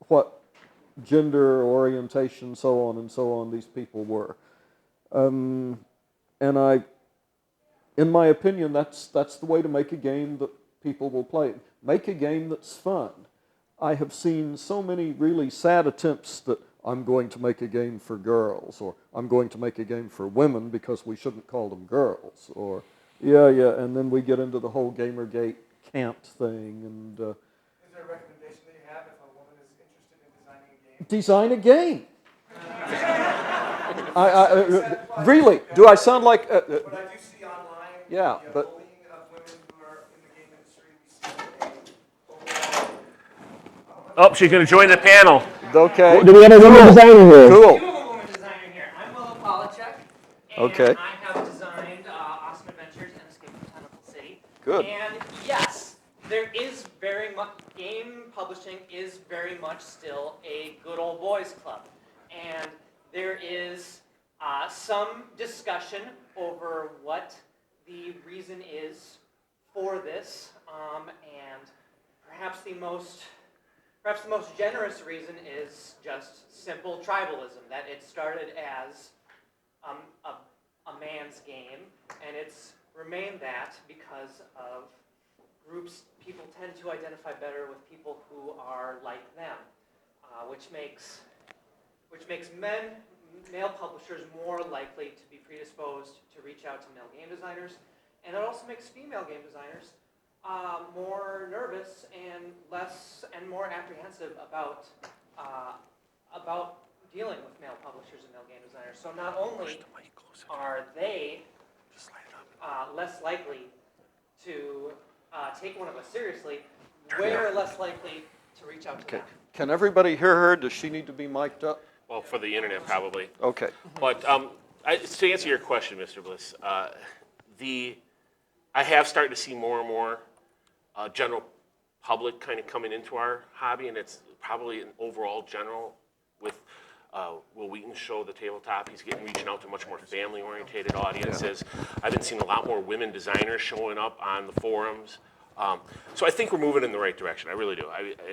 what gender, orientation, so on these people were. And in my opinion, that's the way to make a game that people will play. Make a game that's fun. I have seen so many really sad attempts that I'm going to make a game for girls, or I'm going to make a game for women because we shouldn't call them girls, or and then we get into the whole Gamergate can't thing. And Is there a recommendation that you have if a woman is interested in designing a game? design a game. Really, do I sound like... What I do see online, Yeah, the but- bullying of women who are in the game industry, we see Oh, she's going to join the panel. Okay. Do we have a woman designer here? Cool. I do have a woman designer here. I'm Willow Polachek, and Okay. I have designed Awesome Adventures and Escape from Tentacle City. Good. And yes, there is very much, game publishing is very much still a good old boys club. And there is some discussion over what the reason is for this, and perhaps the most generous reason is just simple tribalism, that it started as a man's game, and it's remained that because of groups. People tend to identify better with people who are like them, which makes male publishers more likely to be predisposed to reach out to male game designers, and it also makes female game designers more nervous and more apprehensive about dealing with male publishers and male game designers. So not only are they less likely to take one of us seriously, we're less likely to reach out to them. Can everybody hear her? Does she need to be mic'd up? Well, for the internet, probably. Okay. But to answer your question, Mr. Bliss, I have started to see more and more general public kind of coming into our hobby, and it's probably an overall general with Will Wheaton's show, The Tabletop. He's reaching out to much more family-oriented audiences. I've been seeing a lot more women designers showing up on the forums. So I think we're moving in the right direction. I really do.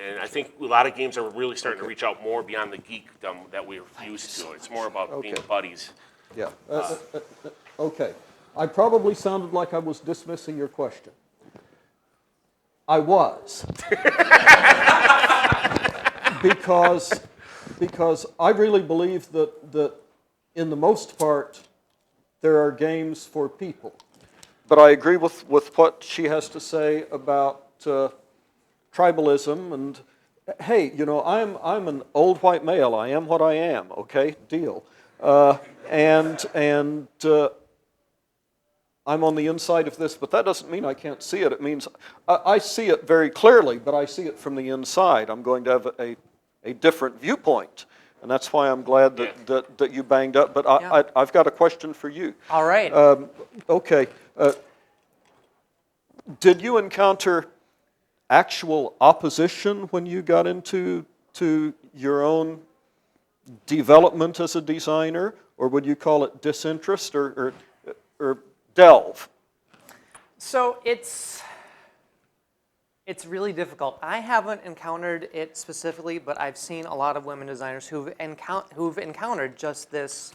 And I think a lot of games are really starting to reach out more beyond the geekdom that we're used to. It's more about being buddies. Yeah. Okay. I probably sounded like I was dismissing your question. I was. because I really believe that in the most part, there are games for people. But I agree with what she has to say about tribalism. And hey, I'm an old white male. I am what I am. Okay, deal. And I'm on the inside of this, but that doesn't mean I can't see it. It means I see it very clearly, but I see it from the inside. I'm going to have a different viewpoint. And that's why I'm glad that you banged up. But I've got a question for you. All right. Okay. Did you encounter actual opposition when you got into your own development as a designer, or would you call it disinterest, or delve? So it's It's really difficult. I haven't encountered it specifically, but I've seen a lot of women designers who've encountered just this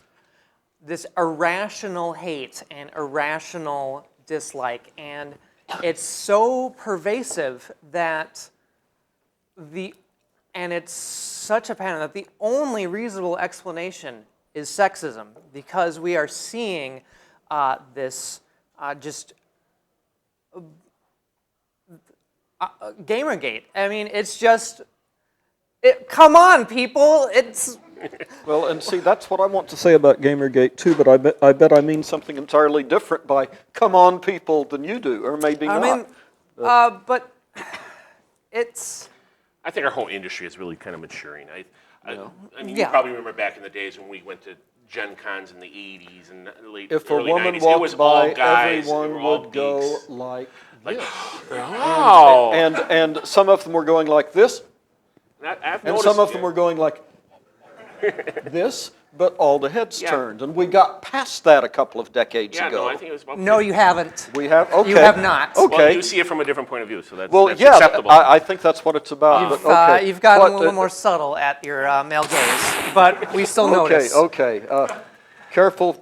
irrational hate and irrational dislike, and it's so pervasive that it's such a pattern that the only reasonable explanation is sexism, because we are seeing this just Gamergate. I mean, it's just, come on, people. It's. Well, and see, that's what I want to say about Gamergate too, but I bet I mean something entirely different by "come on, people" than you do, or maybe not. I mean, but it's. I think our whole industry is really kind of maturing. I mean, you Yeah. probably remember back in the days when we went to Gen Cons in the 80s and If a early woman 90s. It was walked by, all guys. They everyone were all would go geeks. like Like, this. wow. And some of them were going like this, I've and noticed, some of them were going like this, but all the heads Yeah. turned. And we got past that a couple of decades Yeah, ago. no, I think it was about. No, you haven't. We have? Okay. You have not. Well, Okay. you see it from a different point of view, so that's, Well, that's yeah, acceptable. I think that's what it's about. But okay. You've gotten What, a little more subtle at your male gaze, but we still notice. Okay. Careful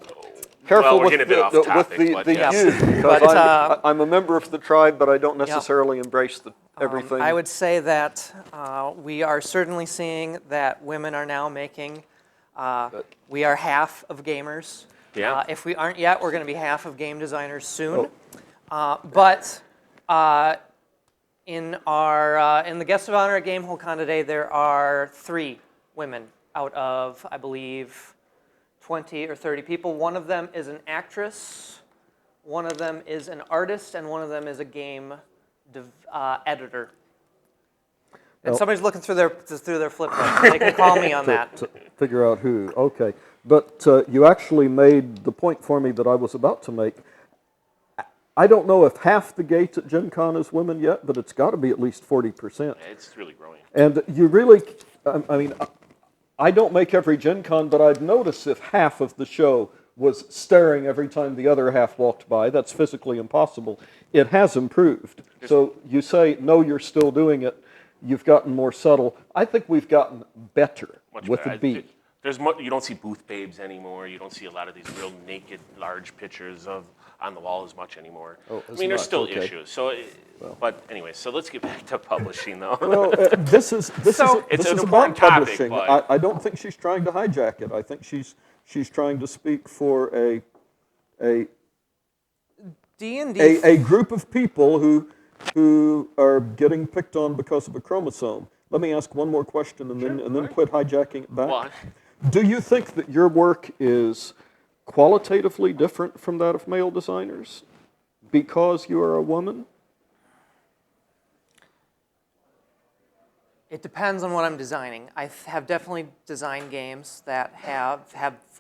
Well, we're with getting a bit off with topic, the but yes. you, because But, I'm a member of the tribe, but I don't necessarily embrace everything. I would say that we are certainly seeing that women are now making. We are half of gamers. Yeah. If we aren't yet, we're going to be half of game designers soon. Oh. But in the guest of honor at GameholeCon today, there are 3 women out of, I believe, 20 or 30 people. One of them is an actress, one of them is an artist, and one of them is a game editor. And Well- somebody's looking through their flip book. They can call me on that. to figure out who. Okay, but you actually made the point for me that I was about to make. I don't know if half the gate at Gen Con is women yet, but it's got to be at least 40%. It's really growing. And you really, I mean, I don't make every Gen Con, but I'd notice if half of the show was staring every time the other half walked by. That's physically impossible. It has improved. So you say, no, you're still doing it. You've gotten more subtle. I think we've gotten better Much with better. a B. You don't see booth babes anymore. You don't see a lot of these real naked, large pictures on the wall as much anymore. Oh, I as mean, there's much, still okay. issues. So, but anyway, so let's get back to publishing, though. Well, this is It's an about important topic, publishing. but- I don't think she's trying to hijack it. I think she's trying to speak for a D&D. group of people who are getting picked on because of a chromosome. Let me ask one more question and then quit hijacking it back. Well, Do you think that your work is qualitatively different from that of male designers because you are a woman? It depends on what I'm designing. I have definitely designed games that have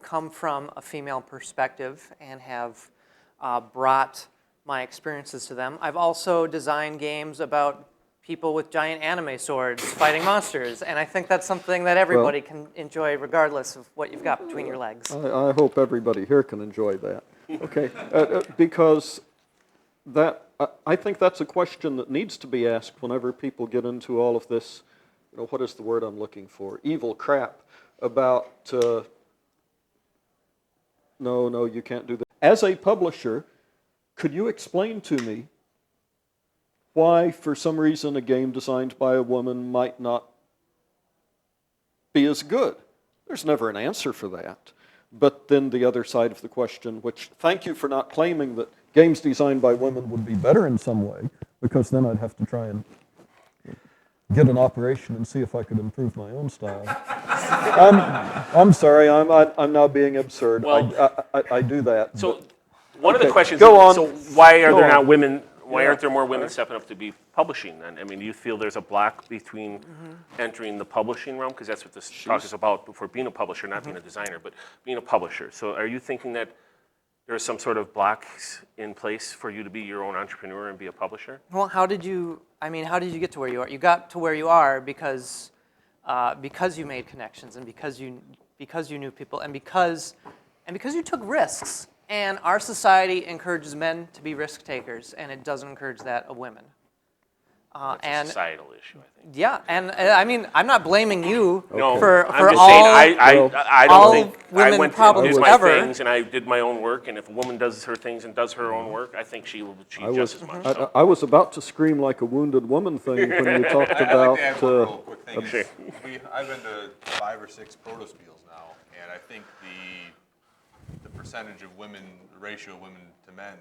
come from a female perspective and have brought my experiences to them. I've also designed games about people with giant anime swords fighting monsters, and I think that's something that everybody can enjoy regardless of what you've got between your legs. I hope everybody here can enjoy that. Okay, because I think that's a question that needs to be asked whenever people get into all of this, what is the word I'm looking for? Evil crap about, no, you can't do that. As a publisher, could you explain to me why, for some reason, a game designed by a woman might not be as good? There's never an answer for that. But then the other side of the question, which thank you for not claiming that games designed by women would be better in some way, because then I'd have to try and get an operation and see if I could improve my own style. I'm sorry, I'm now being absurd. Well, I do that. so but- one of the Okay, questions go on. is, so why are Go there on. not women? Why Yeah. aren't there more women stepping up to be publishing then? I mean, do you feel there's a block between entering the publishing realm? Because that's what this talk is about, for being a publisher, not being a designer, but being a publisher. So are you thinking that there's some sort of blocks in place for you to be your own entrepreneur and be a publisher? Well, how did you get to where you are? You got to where you are because you made connections and because you knew people and because you took risks. And our society encourages men to be risk takers, and it doesn't encourage that of women. It's a And societal issue, I think. yeah, and I mean, I'm not blaming you No, for I'm just all. saying, I all don't think, I women went and problems did my ever. things, and I did my own work, and if a woman does her things and does her own work, I think she will achieve just as much. So. I was about to scream like a wounded woman thing when you talked I'd about. like to add one real quick thing. Okay. I've been to 5 or 6 protospiels now, and I think the percentage of women, the ratio of women to men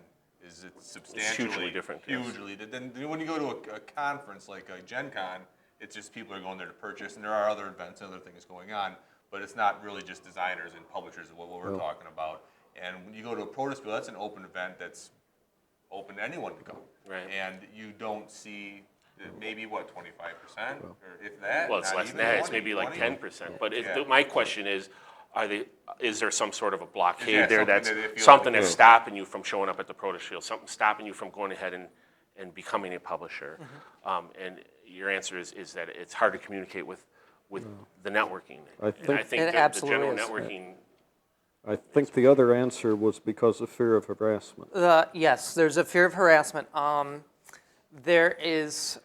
is it's substantially hugely different, yes. Hugely. Then when you go to a conference like a Gen Con, it's just people are going there to purchase, and there are other events and other things going on, but it's not really just designers and publishers of what we're talking about. And when you go to a protospiel, that's an open event that's open to anyone to come. Right. And you don't see maybe, what, 25%, or if that? Well, it's not less even than that, it's 20, maybe like 20. 10%, but Yeah. my question is there some sort of a blockade Yeah, there something that's that if you something like- that's stopping you from showing up at the protospiel, something stopping you from going ahead and becoming a publisher? And your answer is that it's hard to communicate with the networking. I And I think- think It that the absolutely general is. networking, I think the other answer was because of fear of harassment. Yes, there's a fear of harassment. There is.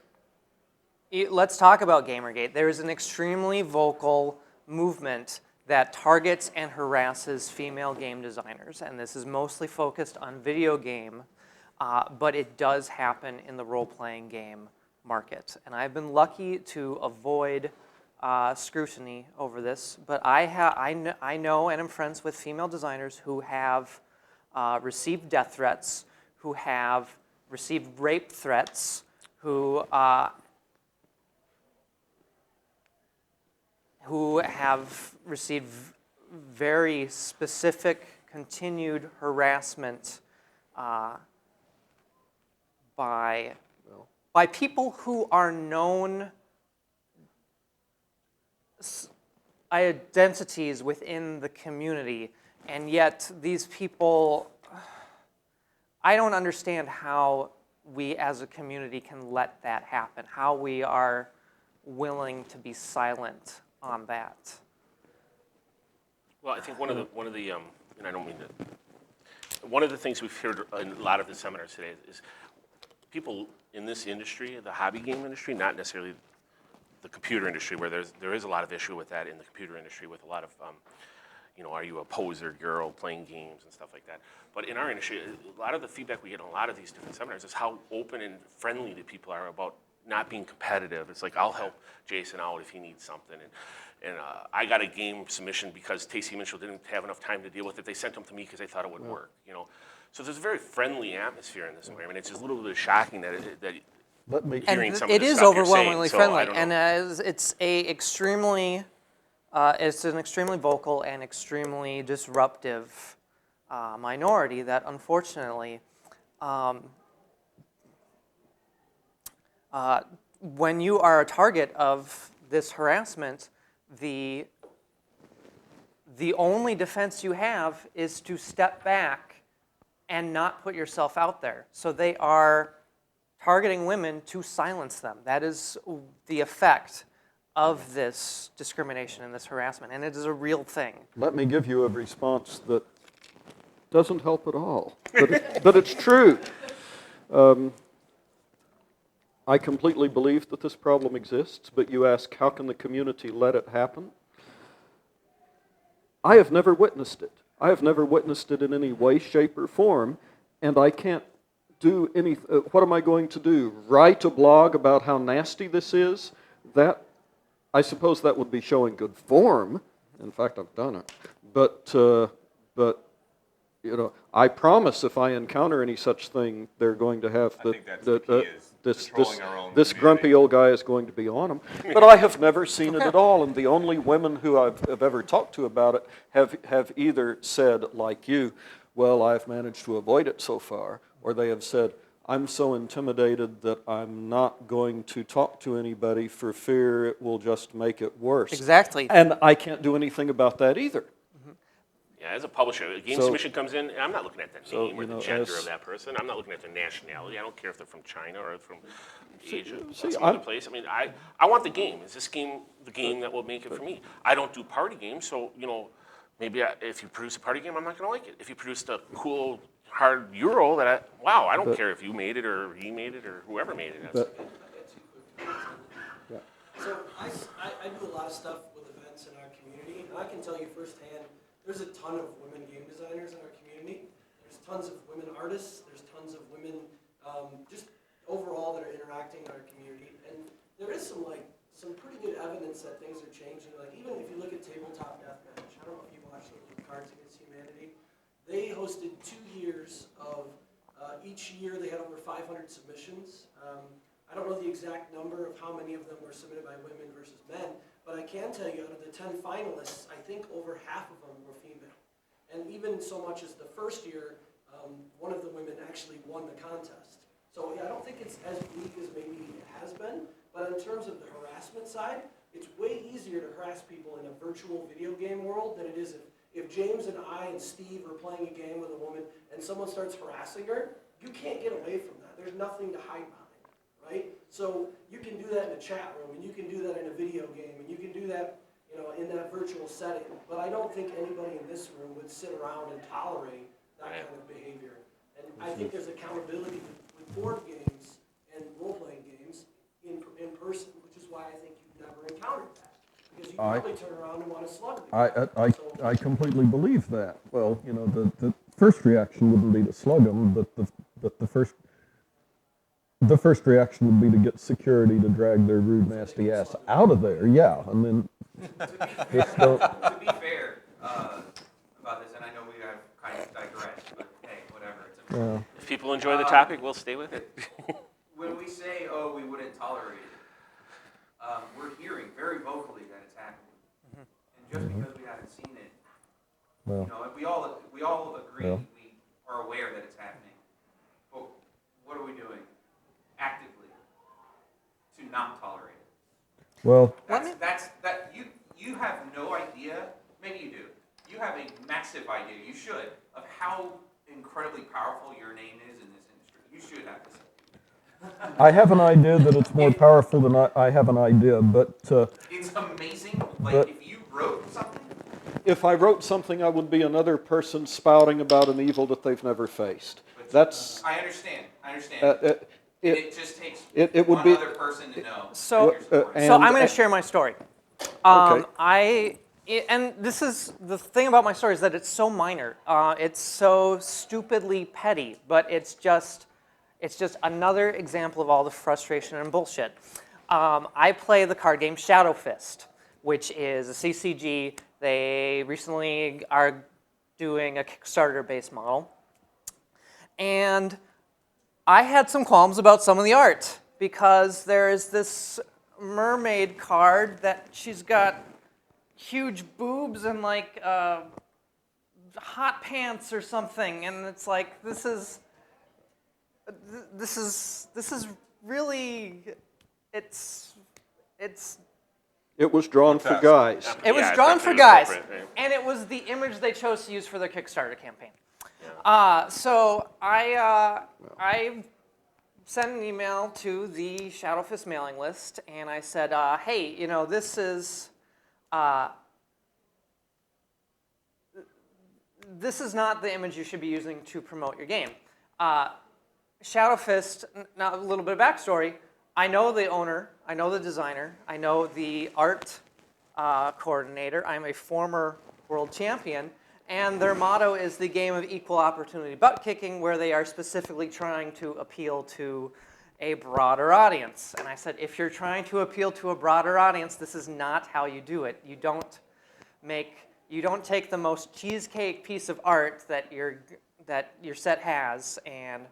Let's talk about Gamergate. There is an extremely vocal movement that targets and harasses female game designers, and this is mostly focused on video game, but it does happen in the role-playing game market. And I've been lucky to avoid scrutiny over this, but I know and am friends with female designers who have received death threats, who have received rape threats, who have received very specific continued harassment by people who are known identities within the community, and yet these people, I don't understand how we as a community can let that happen, how we are willing to be silent on that. well, I think one of the and I don't mean to, one of the things we've heard in a lot of the seminars today is people in this industry, the hobby game industry, not necessarily the computer industry, where there is a lot of issue with that in the computer industry, with a lot of, are you a poser girl playing games and stuff like that. But in our industry, a lot of the feedback we get in a lot of these different seminars is how open and friendly the people are about not being competitive. It's like, I'll help Jason out if he needs something. And I got a game submission because Tacey Mitchell didn't have enough time to deal with it. They sent them to me because they thought it would work, So there's a very friendly atmosphere in this environment. It's just a little bit shocking that Let me. hearing some of it the is stuff you're overwhelmingly saying, so I friendly, don't and know. it's an extremely vocal and extremely disruptive minority that, unfortunately, when you are a target of this harassment, the only defense you have is to step back and not put yourself out there. So they are targeting women to silence them. That is the effect of this discrimination and this harassment, and it is a real thing. Let me give you a response that doesn't help at all, but it's true. I completely believe that this problem exists, but you ask, how can the community let it happen? I have never witnessed it. I have never witnessed it in any way, shape, or form, and I can't do any. What am I going to do? Write a blog about how nasty this is? That, I suppose that would be showing good form. In fact, I've done it. But I promise if I encounter any such thing, they're going to have I think that's the key is controlling our own this community. grumpy old guy is going to be on them. But I have never seen it at all, and the only women who I've ever talked to about it have either said, like you, well, I've managed to avoid it so far, or they have said, I'm so intimidated that I'm not going to talk to anybody for fear it will just make it worse. Exactly. And I can't do anything about that either. Yeah, as a publisher, a game submission comes in, and I'm not looking at the name or the gender of that person. I'm not looking at their nationality. I don't care if they're from China or from Asia or some other place. I mean, I want the game. Is this game the game that will make it for me? I don't do party games, so, maybe if you produce a party game, I'm not going to like it. If you produced a cool, hard Euro I don't care if you made it or he made it or whoever made it. I do a lot of stuff with events in our community, and I can tell you firsthand, there's a ton of women game designers in our community. There's tons of women artists. There's tons of women just overall that are interacting in our community. And there is some pretty good evidence that things are changing. Like even if you look at Tabletop Deathmatch, I don't know if you watched those with Cards Against Humanity. They hosted 2 years of, each year they had over 500 submissions. I don't know the exact number of how many of them were submitted by women versus men, but I can tell you out of the 10 finalists, I think over half of them were female. And even so much as the first year, one of the women actually won the contest. So yeah, I don't think it's as bleak as maybe it has been, but in terms of the harassment side, it's way easier to harass people in a virtual video game world than it is if James and I and Steve are playing a game with a woman and someone starts harassing her, you can't get away from that. There's nothing to hide behind, right? So you can do that in a chat room, and you can do that in a video game, and you can do that, in that virtual setting. But I don't think anybody in this room would sit around and tolerate that kind of behavior. And I think there's accountability with board games and role-playing games in person, which is why I think you've never encountered that. Because you probably turn around and want to slug them. I completely believe that. Well, the first reaction wouldn't be to slug them, but the first reaction would be to get security to drag their rude, nasty ass out of there. Yeah, and then just don't. To be fair about this, and I know we have kind of digressed, but hey, whatever. It's important. If people enjoy the topic, we'll stay with it. When we say, oh, we wouldn't tolerate it, we're hearing very vocally that it's happening. And just because we haven't seen it, we all agree, we are aware that it's happening. But what are we doing actively to not tolerate it? Well, You have no idea, maybe you do, you have a massive idea, you should, of how incredibly powerful your name is in this industry. You should have this. I have an idea that it's more powerful than I have an idea, but... it's amazing, if you wrote something... If I wrote something, I would be another person spouting about an evil that they've never faced. That's... I understand. It just takes would be, other person to know. So I'm going to share my story. Okay. And this is, the thing about my story is that it's so minor. It's so stupidly petty, but it's just another example of all the frustration and bullshit. I play the card game Shadow Fist, which is a CCG. They recently are doing a Kickstarter-based model. And I had some qualms about some of the art, because there is this mermaid card that she's got huge boobs and hot pants or something, and it's like, this is really, It was drawn for guys. It was drawn for guys, and it was the image they chose to use for their Kickstarter campaign. So I sent an email to the Shadow Fist mailing list, and I said, hey, this is not the image you should be using to promote your game. Shadow Fist, now a little bit of backstory, I know the owner, I know the designer, I know the art coordinator, I'm a former world champion, and their motto is the game of equal opportunity butt kicking, where they are specifically trying to appeal to a broader audience. And I said, if you're trying to appeal to a broader audience, this is not how you do it. You don't take the most cheesecake piece of art that your set has and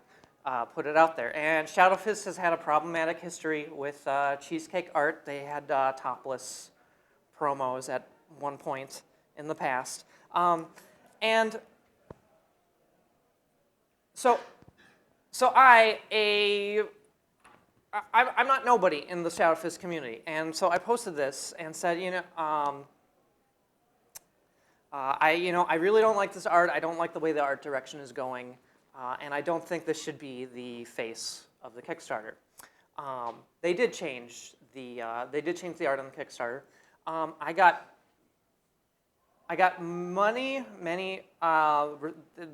put it out there. And Shadow Fist has had a problematic history with cheesecake art. They had topless promos at one point in the past. And so I'm not nobody in the Shadow Fist community, and so I posted this and said, I really don't like this art. I don't like the way the art direction is going, and I don't think this should be the face of the Kickstarter. They did change the art on the Kickstarter. I got many.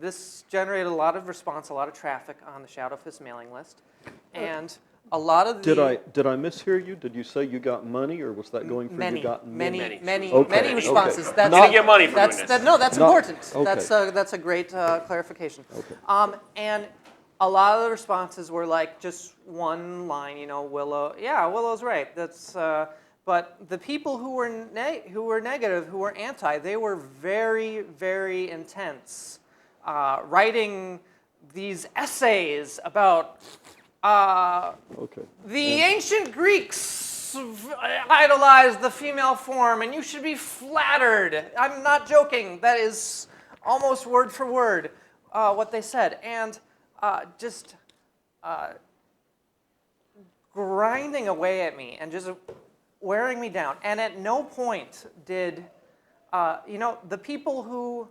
This generated a lot of response, a lot of traffic on the Shadow Fist mailing list, and a lot of the Did I mishear you? Did you say you got money, or was that going for many, you got many, money? many, Okay, many okay. responses. Not- That's Didn't get money for that's doing this. no, that's Not- important. okay. That's a great clarification. Okay. And a lot of the responses were like just one line, you know, Willow. Yeah, Willow's right. That's. But the people who were negative, who were anti, they were very, very intense, writing these essays about Okay. the ancient Greeks idolized the female form, and you should be flattered. I'm not joking. That is almost word for word what they said, and just grinding away at me and just wearing me down. And at no point did, the people who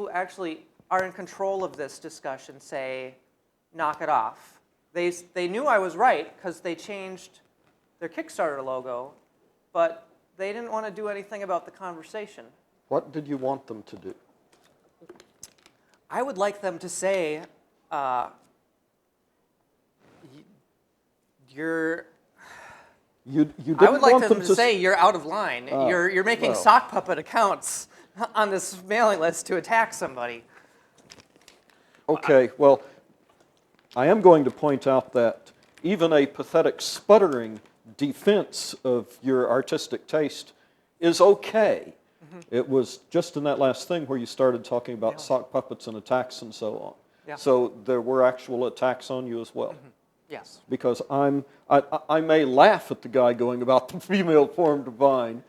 actually are in control of this discussion say, knock it off. They knew I was right because they changed their Kickstarter logo, but they didn't want to do anything about the conversation. What did you want them to do? I would like them to say, you're. You didn't I would like want them to say you're out of line. You're making well. sock puppet accounts on this mailing list to attack somebody. Okay, well, I am going to point out that even a pathetic sputtering defense of your artistic taste is okay. It was just in that last thing where you started talking about sock puppets and attacks and so on. Yeah. So there were actual attacks on you as well. Yes. Because I may laugh at the guy going about the female form divine,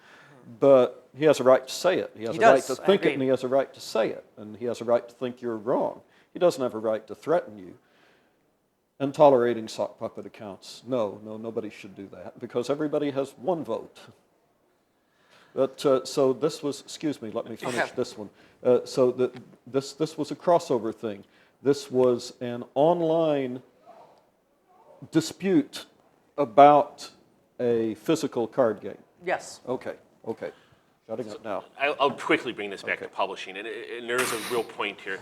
but he has a right to say it. He has a right to think it, and he has a right to say it. And he has a right to think you're wrong. He doesn't have a right to threaten you. And tolerating sock puppet accounts, no, nobody should do that, because everybody has one vote. But, so this was, excuse me, let me finish this one. This was a crossover thing. This was an online dispute about a physical card game. Yes. Okay. Shutting up now. I'll quickly bring this back to publishing, and there is a real point here,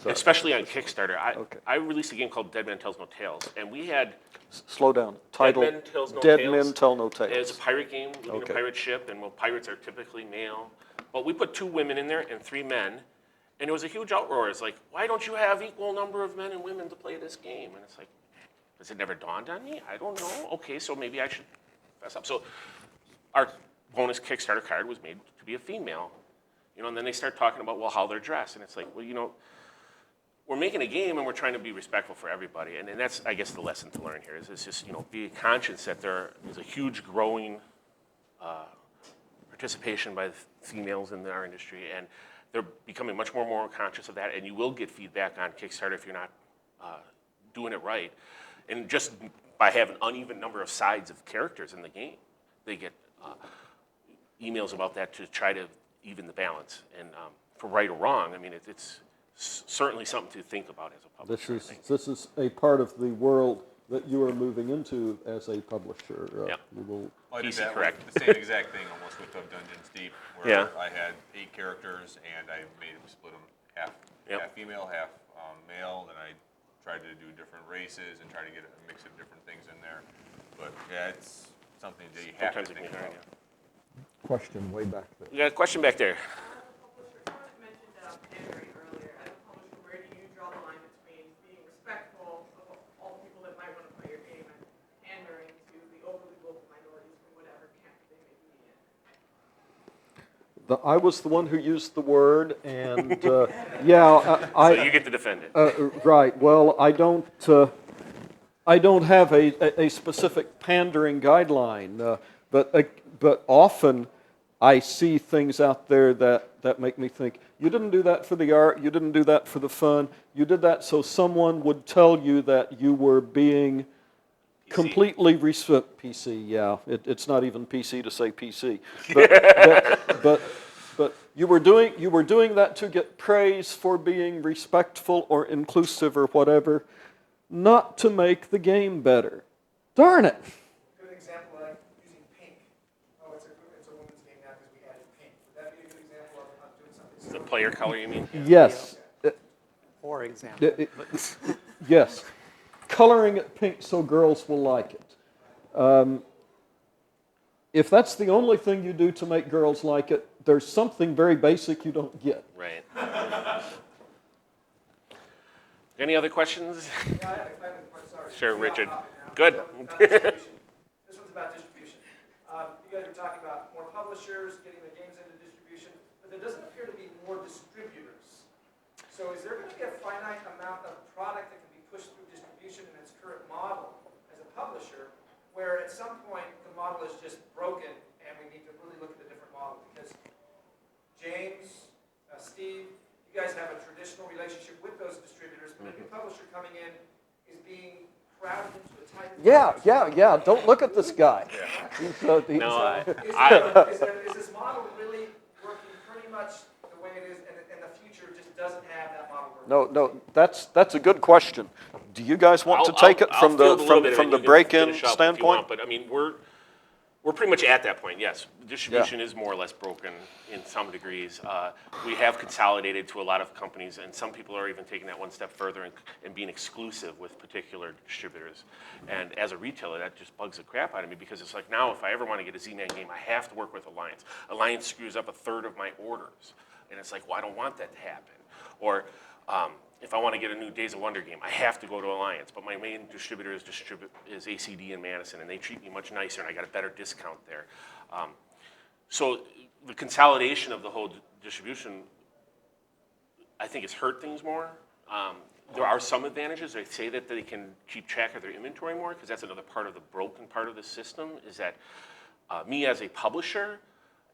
especially on Kickstarter. I released a game called Dead Man Tells No Tales, and we had Slow down. Title, Dead Men Tells No Dead Tales. Men Tell No Tales. It's a pirate game, living in a pirate ship, and pirates are typically male. But we put 2 women in there and 3 men, and it was a huge outroar. It's like, why don't you have equal number of men and women to play this game? And it's like, has it never dawned on me? I don't know. Okay, so maybe I should fess up. So our bonus Kickstarter card was made to be a female, and then they start talking about, well, how they're dressed. And it's like, well, we're making a game and we're trying to be respectful for everybody. And that's, I guess, the lesson to learn here is just, be conscious that there is a huge growing participation by the females in our industry. And they're becoming much more conscious of that. And you will get feedback on Kickstarter if you're not doing it right. And just by having an uneven number of sides of characters in the game, they get emails about that to try to even the balance. And for right or wrong, I mean, it's certainly something to think about as a publisher. This is a part of the world that you are moving into as a publisher. You will. I did PC that correct. with the same exact thing almost with Dungeons Deep, where Yeah. I had 8 characters and I made them split them half female, half male. Then I tried to do different races and try to get a mix of different things in there. But yeah, it's something that you have to Sometimes it think can be about. hard, Question way back there. We got a question back there. Someone mentioned pandering earlier. As a publisher, where do you draw the line between being respectful of all the people that might want to play your game and pandering to the overly vocal minorities from whatever camp they may be in? I was the one who used the word, and So you get to defend it. Right. Well, I don't have a specific pandering guideline, but often I see things out there that make me think, you didn't do that for the art, you didn't do that for the fun, you did that so someone would tell you that you were being completely PC. Yeah, it's not even PC to say PC, but you were doing that to get praise for being respectful or inclusive or whatever, not to make the game better. Darn it! Good example, like using pink. Oh, it's a women's game now because we added pink. Would that be a good example of doing something The player color, you mean? Yes. For example. Yes. coloring it pink so girls will like it. If that's the only thing you do to make girls like it, there's something very basic you don't get. Right. Any other questions? Yeah, I have a question, sorry. Sure, Richard. Good. This one's about distribution. You guys were talking about more publishers getting their games into distribution, but there doesn't appear to be more distributors. So is there going to be a finite amount of product that can be pushed through distribution in its current model as a publisher, where at some point the model is just broken and we need to really look at a different model? Because James, Steve, you guys have a traditional relationship with those distributors, but a new publisher coming in is being crowded into a tight. Yeah. Don't look at this guy. Is Is this model really working pretty much the way it is, and the future just doesn't have that model working? No, that's a good question. Do you guys want to take it from the break-in standpoint? But I mean, we're pretty much at that point, yes. Distribution is more or less broken in some degrees. We have consolidated to a lot of companies, and some people are even taking that one step further and being exclusive with particular distributors. And as a retailer, that just bugs the crap out of me, because it's like, now if I ever want to get a Z-Man game, I have to work with Alliance. Alliance screws up a third of my orders. And it's like, well, I don't want that to happen. Or if I want to get a new Days of Wonder game, I have to go to Alliance, but my main distributor is ACD in Madison, and they treat me much nicer, and I got a better discount there. So the consolidation of the whole distribution, I think, has hurt things more. There are some advantages. They say that they can keep track of their inventory more, because that's another part of the broken part of the system, is that me as a publisher,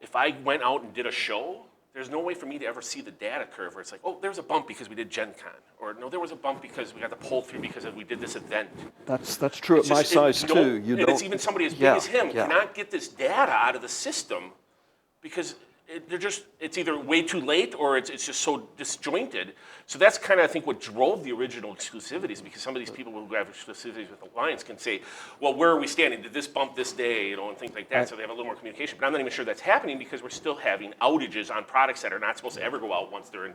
if I went out and did a show, there's no way for me to ever see the data curve where it's like, oh, there was a bump because we did Gen Con. Or no, there was a bump because we got the pull through because we did this event. That's true at my size too. It's even somebody as big as him cannot get this data out of the system because it's either way too late or it's just so disjointed. So that's kind of, I think, what drove the original exclusivities, because some of these people who have exclusivities with Alliance can say, well, where are we standing? Did this bump this day? And things like that. So they have a little more communication. But I'm not even sure that's happening, because we're still having outages on products that are not supposed to ever go out once they're in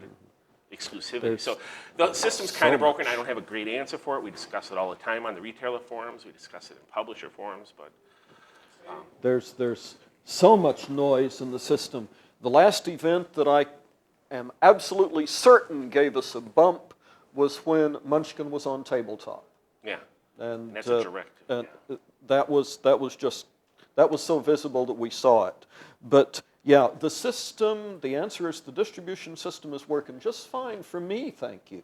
exclusivity. So the system's kind of broken. I don't have a great answer for it. We discuss it all the time on the retailer forums. We discuss it in publisher forums. But there's so much noise in the system. The last event that I am absolutely certain gave us a bump was when Munchkin was on tabletop. Yeah, and that's a direct. That was so visible that we saw it. But yeah, the system, the answer is the distribution system is working just fine for me, thank you.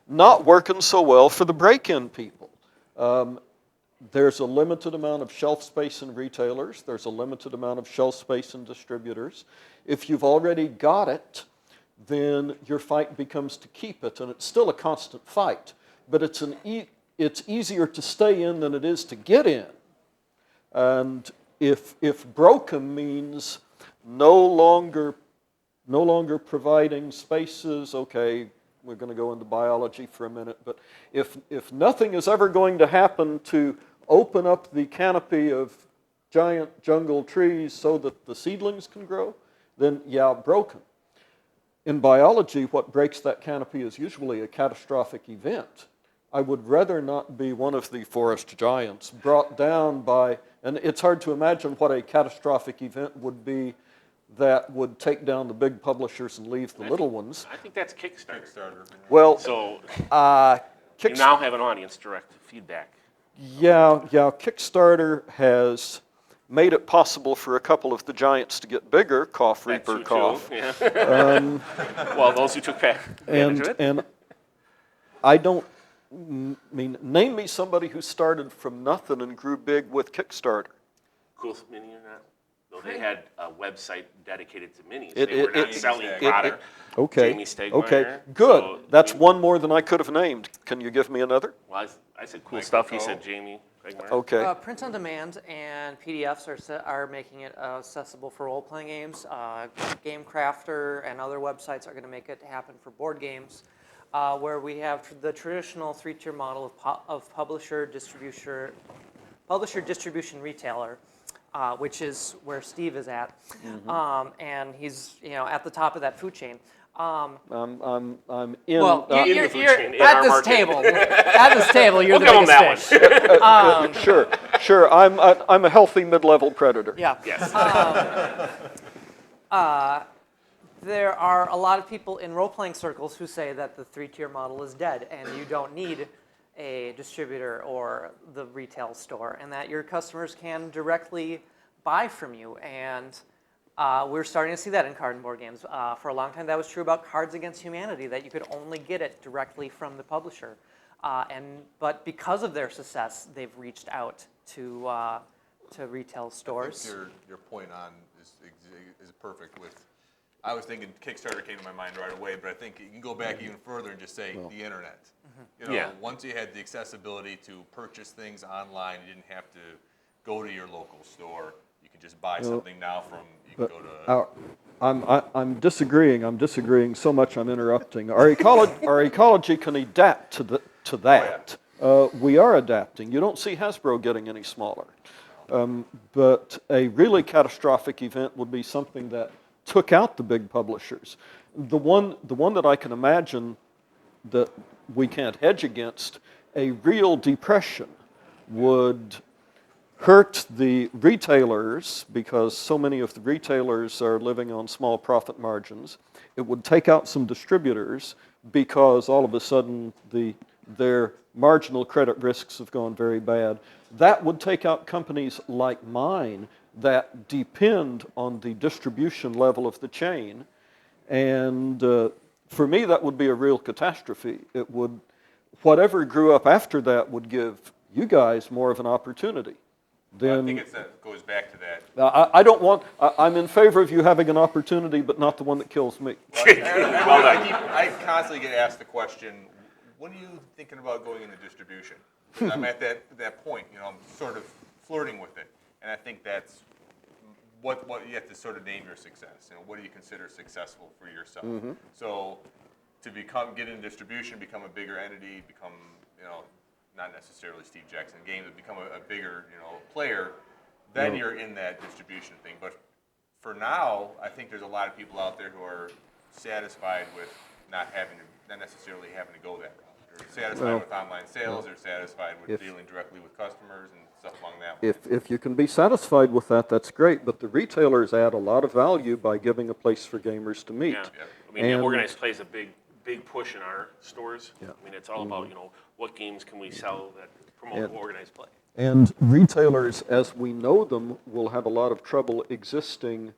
Not working so well for the break-in people. There's a limited amount of shelf space in retailers. There's a limited amount of shelf space in distributors. If you've already got it, then your fight becomes to keep it, and it's still a constant fight. But it's easier to stay in than it is to get in. And if broken means no longer providing spaces, okay, we're going to go into biology for a minute, but if nothing is ever going to happen to open up the canopy of giant jungle trees so that the seedlings can grow, then yeah, broken. In biology, what breaks that canopy is usually a catastrophic event. I would rather not be one of the forest giants brought down by, and it's hard to imagine what a catastrophic event would be that would take down the big publishers and leave the little ones. I think that's Kickstarter. Well, so you now have an audience direct feedback. Yeah, Kickstarter has made it possible for a couple of the giants to get bigger, cough, reaper, cough. Yeah. Well, those who took advantage of it. And I don't mean, name me somebody who started from nothing and grew big with Kickstarter. Cool Mini or not? Though they had a website dedicated to minis. They were not selling product. Okay. Jamie Stegmaier. Okay. Good. So, that's one more than I could have named. Can you give me another? Well, I said cool stuff. He said Jamie Stegmaier. Okay. Print on demand and PDFs are making it accessible for role-playing games. Game Crafter and other websites are going to make it happen for board games, where we have the traditional three-tier model of publisher, distribution, retailer. Which is where Steve is at, and he's at the top of that food chain. I'm in. Well, in the you're, food you're chain, in at our this market. table. At this table, you're We'll the give 'em biggest that fish. Sure. I'm a healthy mid-level predator. Yeah. Yes. There are a lot of people in role-playing circles who say that the three-tier model is dead and you don't need a distributor or the retail store, and that your customers can directly buy from you. And we're starting to see that in card and board games. For a long time, that was true about Cards Against Humanity, that you could only get it directly from the publisher. But because of their success, they've reached out to retail stores. I think your point on is perfect. I was thinking Kickstarter came to my mind right away, but I think you can go back even further and just say the internet. You know, Yeah. once you had the accessibility to purchase things online, you didn't have to go to your local store. You can just buy something now from. You can go to. I'm disagreeing. I'm disagreeing so much. I'm interrupting. Our ecology can adapt to that. We are adapting. You don't see Hasbro getting any smaller. But a really catastrophic event would be something that took out the big publishers. The one that I can imagine that we can't hedge against, a real depression would hurt the retailers because so many of the retailers are living on small profit margins. It would take out some distributors because all of a sudden their marginal credit risks have gone very bad. That would take out companies like mine that depend on the distribution level of the chain. And for me, that would be a real catastrophe. It would, whatever grew up after that would give you guys more of an opportunity. I think that goes back to that. I'm in favor of you having an opportunity, but not the one that kills me. I constantly get asked the question, when are you thinking about going into distribution? I'm at that point, I'm sort of flirting with it. And I think that's what you have to sort of name your success. What do you consider successful for yourself? Mm-hmm. So to get in distribution, become a bigger entity, become, not necessarily Steve Jackson Games, but become a bigger, player, then you're in that distribution thing. But for now, I think there's a lot of people out there who are satisfied with not necessarily having to go that route. They're satisfied with online sales, they're satisfied with dealing directly with customers and stuff along that line. If you can be satisfied with that, that's great. But the retailers add a lot of value by giving a place for gamers to meet. Yeah. I mean, organized play is a big push in our stores. Yeah. I mean, it's all about, what games can we sell that promote organized play. And retailers, as we know them, will have a lot of trouble existing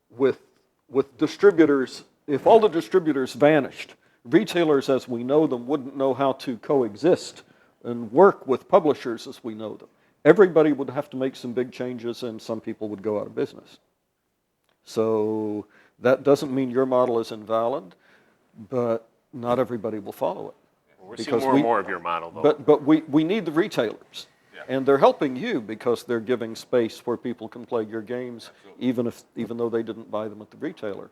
with distributors. If all the distributors vanished, retailers as we know them wouldn't know how to coexist and work with publishers as we know them. Everybody would have to make some big changes and some people would go out of business. So that doesn't mean your model is invalid, but not everybody will follow it. We're seeing more and more of your model, though. But we need the retailers. And they're helping you because they're giving space where people can play your games, even though they didn't buy them at the retailer.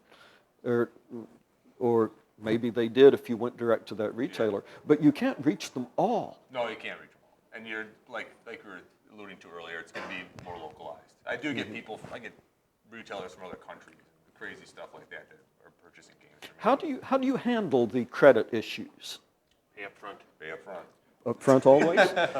Or maybe they did if you went direct to that retailer. But you can't reach them all. No, you can't reach them all. And you're, like we were alluding to earlier, it's going to be more localized. I do get I get retailers from other countries, crazy stuff like that are purchasing games. How do you handle the credit issues? Pay up front. Pay up front. Up front always?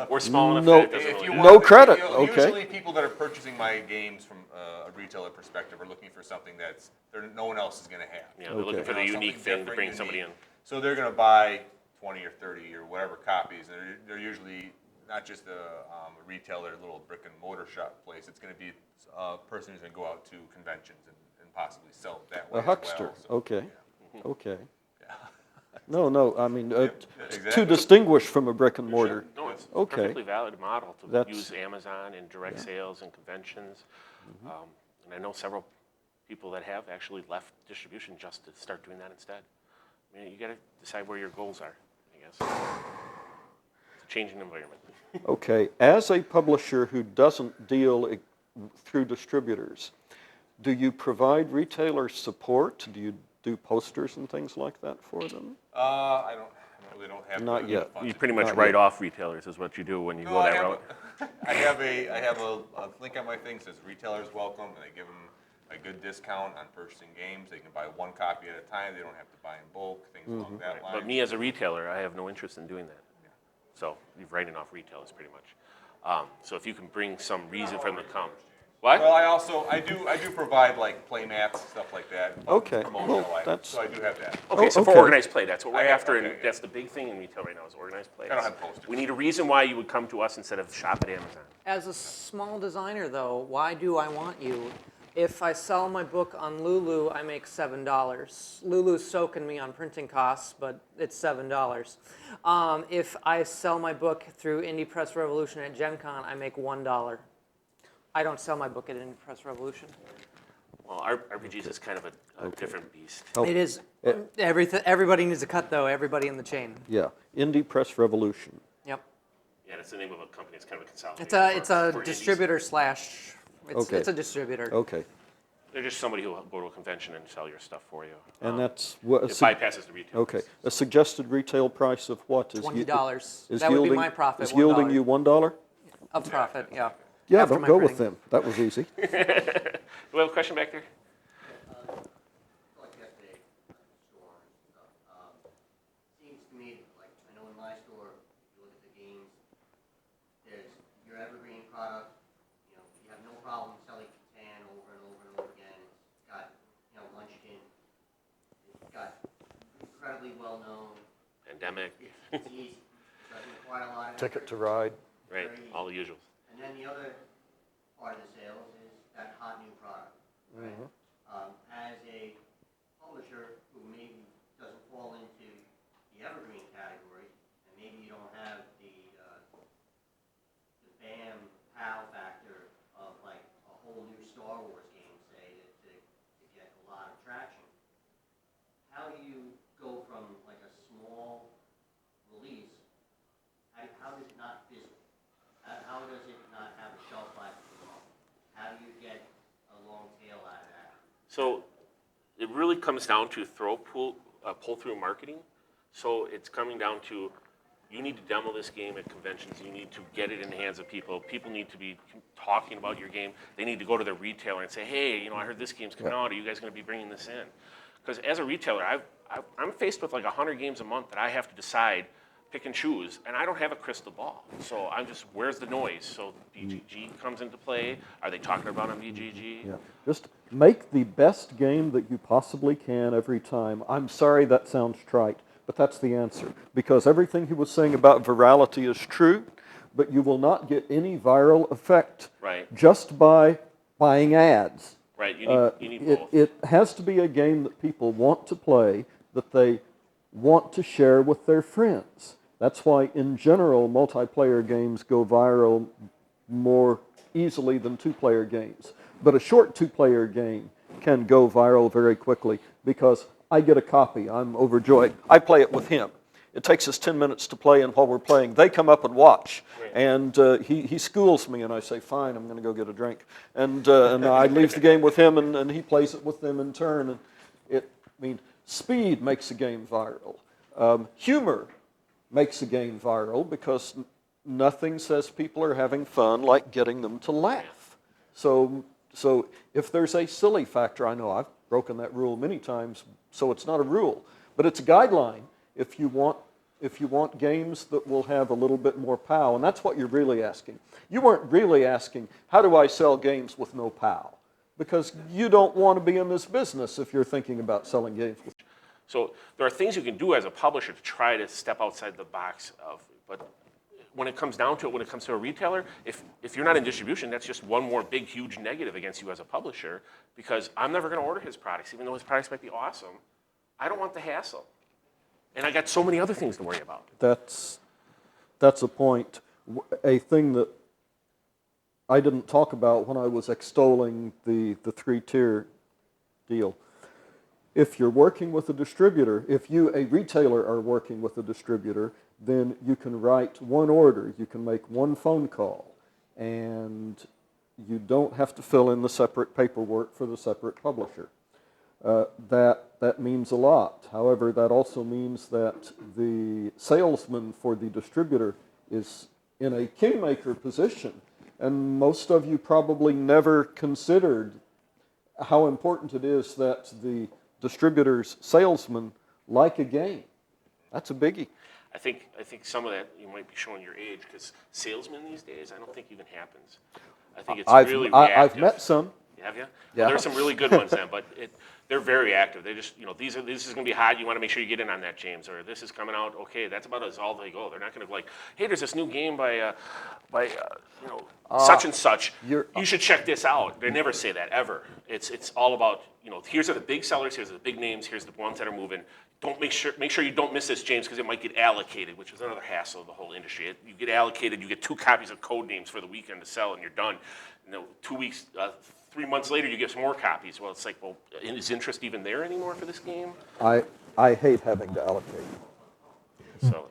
We're small enough No, that it doesn't really matter. no credit, okay. Usually people that are purchasing my games from a retailer perspective are looking for something that's no one else is going to have. Yeah, they're looking for the unique thing to bring somebody in. So they're going to buy 20 or 30 or whatever copies. And they're usually not just a retailer, a little brick and mortar shop place. It's going to be a person who's going to go out to conventions and possibly sell it that way. A huckster, as well. So, okay. yeah. Okay. Yeah. No, I mean, exactly. to distinguish from a brick and mortar. No, it's Okay. a perfectly valid model to That's- use Amazon and direct sales and conventions. And I know several people that have actually left distribution just to start doing that instead. I mean, you got to decide where your goals are, I guess. It's a changing environment. Okay, as a publisher who doesn't deal through distributors, do you provide retailer support? Do you do posters and things like that for them? I really don't have. Not the yet. funds You to pretty do much that. write off retailers is what you do when you No, go that route. I have a link on my thing that says retailers welcome, and I give them a good discount on purchasing games. They can buy one copy at a time. They don't have to buy in bulk, things along that line. But me as a retailer, I have no interest in doing that. So you're writing off retailers pretty much. So if you can bring some reason for them to come. What? Well, I do provide like play mats, stuff like that. Okay, Promotional well, items, that's- so I do have that. Okay, so for okay. organized play, that's what we're after, okay, and yeah. that's the big thing in retail right now is organized play. I don't have posters. We need a reason why you would come to us instead of shop at Amazon. As a small designer, though, why do I want you? If I sell my book on Lulu, I make $7. Lulu's soaking me on printing costs, but it's $7. If I sell my book through Indie Press Revolution at Gen Con, I make $1. I don't sell my book at Indie Press Revolution. Well, RPGs is kind of a different beast. Oh, It is. Everybody needs a cut, though. Everybody in the chain. Yeah, Indie Press Revolution. Yep. Yeah, that's the name of a company. It's kind of a consolidator. It's a for indies. distributor slash. Okay. It's a distributor. Okay, They're just somebody who will go to a convention and sell your stuff for you. and that's what. It bypasses the retail. Okay, a suggested retail price of what is? $20. Is That would be yielding- my profit, Is yielding $1. you $1? Of profit, yeah. Yeah, After don't my go with printing. them. That was easy. Do we have a question back there? Like yesterday, at the store and stuff, seems to me, like, I know in my store, you look at the games, there's your evergreen product, you know, you have no problem selling Catan over and over and over again. It's got, you know, Munchkin, it's got incredibly well-known, Pandemic, it's easy, it doesn't require a lot of Ticket to effort. Ride. right? Very All the usuals. And then the other part of the sales is that hot new product, right? As a publisher who maybe doesn't fall into the evergreen category, and maybe you don't have the BAM POW factor of like a whole new Star Wars game, say, to get a lot of traction, how do you go from like a small release, how does it not fizzle? How does it not have a shelf life too long? How do you get a long tail out of that? So it really comes down to pull-through marketing. So it's coming down to you need to demo this game at conventions. You need to get it in the hands of people. People need to be talking about your game. They need to go to the retailer and say, hey, you know, I heard this game's coming out. Are you guys going to be bringing this in? Because as a retailer, I'm faced with like 100 games a month that I have to decide, pick and choose, and I don't have a crystal ball. So I'm just, where's the noise? So BGG comes into play. Are they talking about on BGG? Yeah, just make the best game that you possibly can every time. I'm sorry that sounds trite, but that's the answer. Because everything he was saying about virality is true, but you will not get any viral effect Right. just by buying ads. Right, you need both. It has to be a game that people want to play, that they want to share with their friends. That's why, in general, multiplayer games go viral more easily than two-player games. But a short two-player game can go viral very quickly because I get a copy. I'm overjoyed. I play it with him. It takes us 10 minutes to play, and while we're playing, they come up and watch. And he schools me, and I say, fine, I'm going to go get a drink. And I leave the game with him, and he plays it with them in turn. And speed makes a game viral. Humor makes a game viral because nothing says people are having fun like getting them to laugh. So if there's a silly factor, I know I've broken that rule many times, so it's not a rule, but it's a guideline if you want games that will have a little bit more POW, and that's what you're really asking. You weren't really asking, how do I sell games with no POW? Because you don't want to be in this business if you're thinking about selling games with. So there are things you can do as a publisher to try to step outside the box of, but when it comes down to it, when it comes to a retailer, if you're not in distribution, that's just one more big, huge negative against you as a publisher, because I'm never going to order his products, even though his products might be awesome. I don't want the hassle. And I got so many other things to worry about. That's a point. A thing that I didn't talk about when I was extolling the three-tier deal. If you're working with a distributor, if you, a retailer, are working with a distributor, then you can write one order, you can make one phone call, and you don't have to fill in the separate paperwork for the separate publisher. That means a lot. However, that also means that the salesman for the distributor is in a kingmaker position, and most of you probably never considered how important it is that the distributor's salesman like a game. That's a biggie. I think some of that, you might be showing your age, because salesmen these days, I don't think even happens. I think it's really reactive. I've met some. Have you? Yeah. Well, there's some really good ones then, but they're very active. They just, this is going to be hot. You want to make sure you get in on that, James. Or this is coming out. Okay, that's about as all they go. They're not going to be like, hey, there's this new game by such and such. You should check this out. They never say that ever. It's all about, here's are the big sellers. Here's the big names. Here's the ones that are moving. Make sure you don't miss this, James, because it might get allocated, which is another hassle of the whole industry. You get allocated. You get 2 copies of code names for the weekend to sell, and you're done. 2 weeks. 3 months later, you get some more copies. Well, it's like, well, is interest even there anymore for this game? I hate having to allocate. So,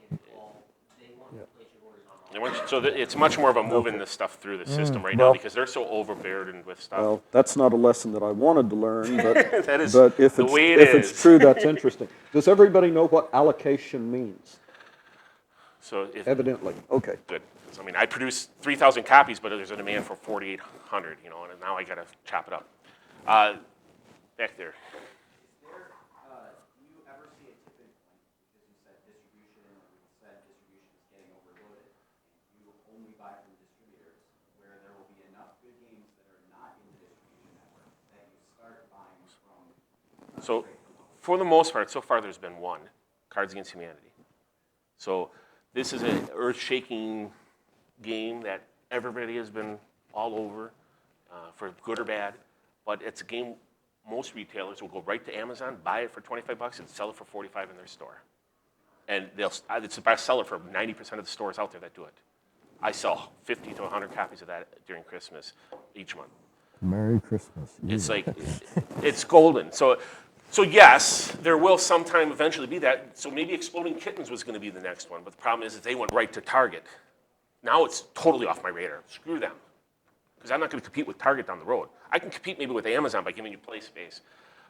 it's much more of a moving this stuff through the system right now because they're so overburdened with stuff. Well, that's not a lesson that I wanted to learn, but, that is but if, the it's, way it if is. it's true, that's interesting. Does everybody know what allocation means? So Evidently. Okay. Good. So, I produced 3,000 copies, but there's a demand for 4,800, and now I got to chop it up. Back there. Do you ever see a tipping point, because you said distribution is getting overloaded, you only buy from distributors, where there will be enough good games that are not in the distribution network that you start buying from? So, for the most part, so far there's been one, Cards Against Humanity. So, this is an earth-shaking game that everybody has been all over, for good or bad, but it's a game most retailers will go right to Amazon, buy it for $25, and sell it for $45 in their store. And it's a bestseller for 90% of the stores out there that do it. I sell 50 to 100 copies of that during Christmas each month. Merry Christmas. It's like, it's golden. So yes, there will sometime eventually be that. So maybe Exploding Kittens was going to be the next one, but the problem is that they went right to Target. Now it's totally off my radar. Screw them. Because I'm not going to compete with Target down the road. I can compete maybe with Amazon by giving you play space.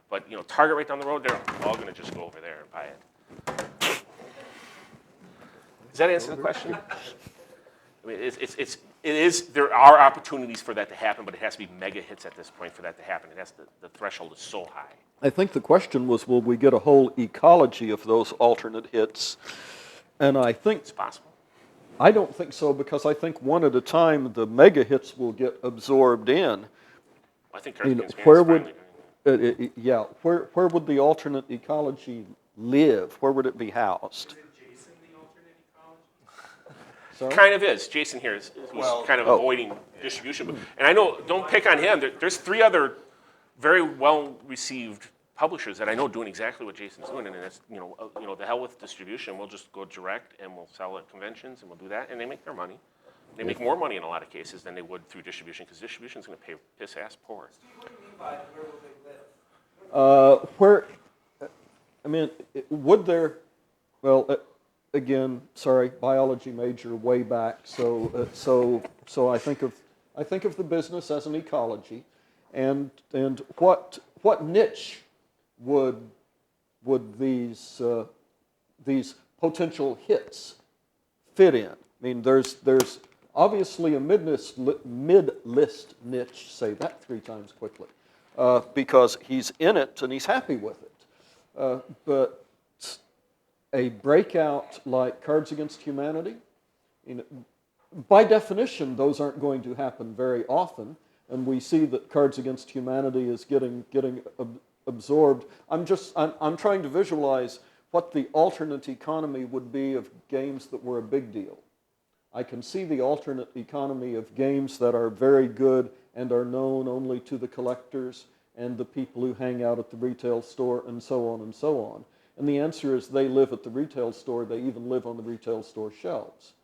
But Target right down the road, they're all going to just go over there and buy it. Does that answer the question? I mean, there are opportunities for that to happen, but it has to be mega hits at this point for that to happen. The threshold is so high. I think the question was, will we get a whole ecology of those alternate hits? And I think it's possible. I don't think so, because I think one at a time the mega hits will get absorbed in. I think where would where would the alternate ecology live? Where would it be housed? Is it Jason, the alternate ecology? Sorry? Kind of is. Jason here is kind of avoiding distribution. And I know, don't pick on him. There's 3 other very well-received publishers that I know doing exactly what Jason's doing, and it's the hell with distribution. We'll just go direct and we'll sell at conventions and we'll do that, and they make their money. They make more money in a lot of cases than they would through distribution, because distribution is going to pay piss ass poor. Steve, what do you mean by where will they live? Would there? Well, again, sorry, biology major way back. So I think of the business as an ecology, and what niche would these potential hits fit in? I mean, there's obviously a mid-list niche. Say that 3 times quickly, because he's in it and he's happy with it. But a breakout like Cards Against Humanity, by definition, those aren't going to happen very often. And we see that Cards Against Humanity is getting absorbed. I'm trying to visualize what the alternate economy would be of games that were a big deal. I can see the alternate economy of games that are very good and are known only to the collectors and the people who hang out at the retail store, and so on and so on. And the answer is they live at the retail store. They even live on the retail store shelves.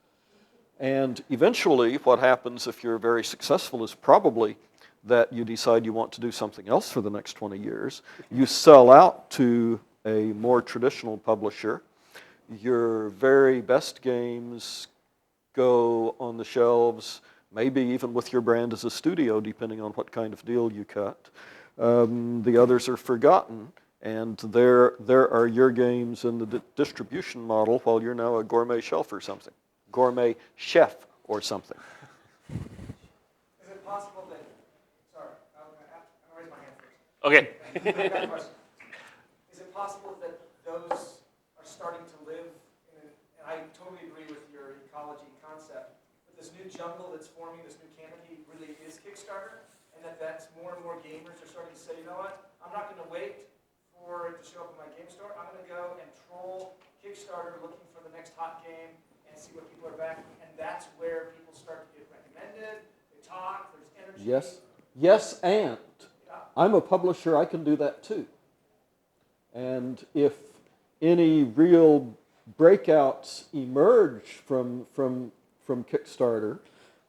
And eventually, what happens if you're very successful is probably that you decide you want to do something else for the next 20 years. You sell out to a more traditional publisher. Your very best games go on the shelves, maybe even with your brand as a studio, depending on what kind of deal you cut. The others are forgotten, and there are your games in the distribution model while you're now a gourmet shelf or something. Gourmet chef or something. Is it possible that, sorry, I'm going to raise my hand first. Okay. I've got a question. Is it possible that those are starting to live in an, and I totally agree with your ecology concept, but this new jungle that's forming, this new canopy really is Kickstarter, and that's more and more gamers are starting to say, you know what, I'm not going to wait for it to show up in my game store. I'm going to go and troll Kickstarter looking for the next hot game and see what people are backing, and that's where people start to get recommended, they talk, there's energy. Yes, and I'm a publisher, I can do that too. And if any real breakouts emerge from Kickstarter,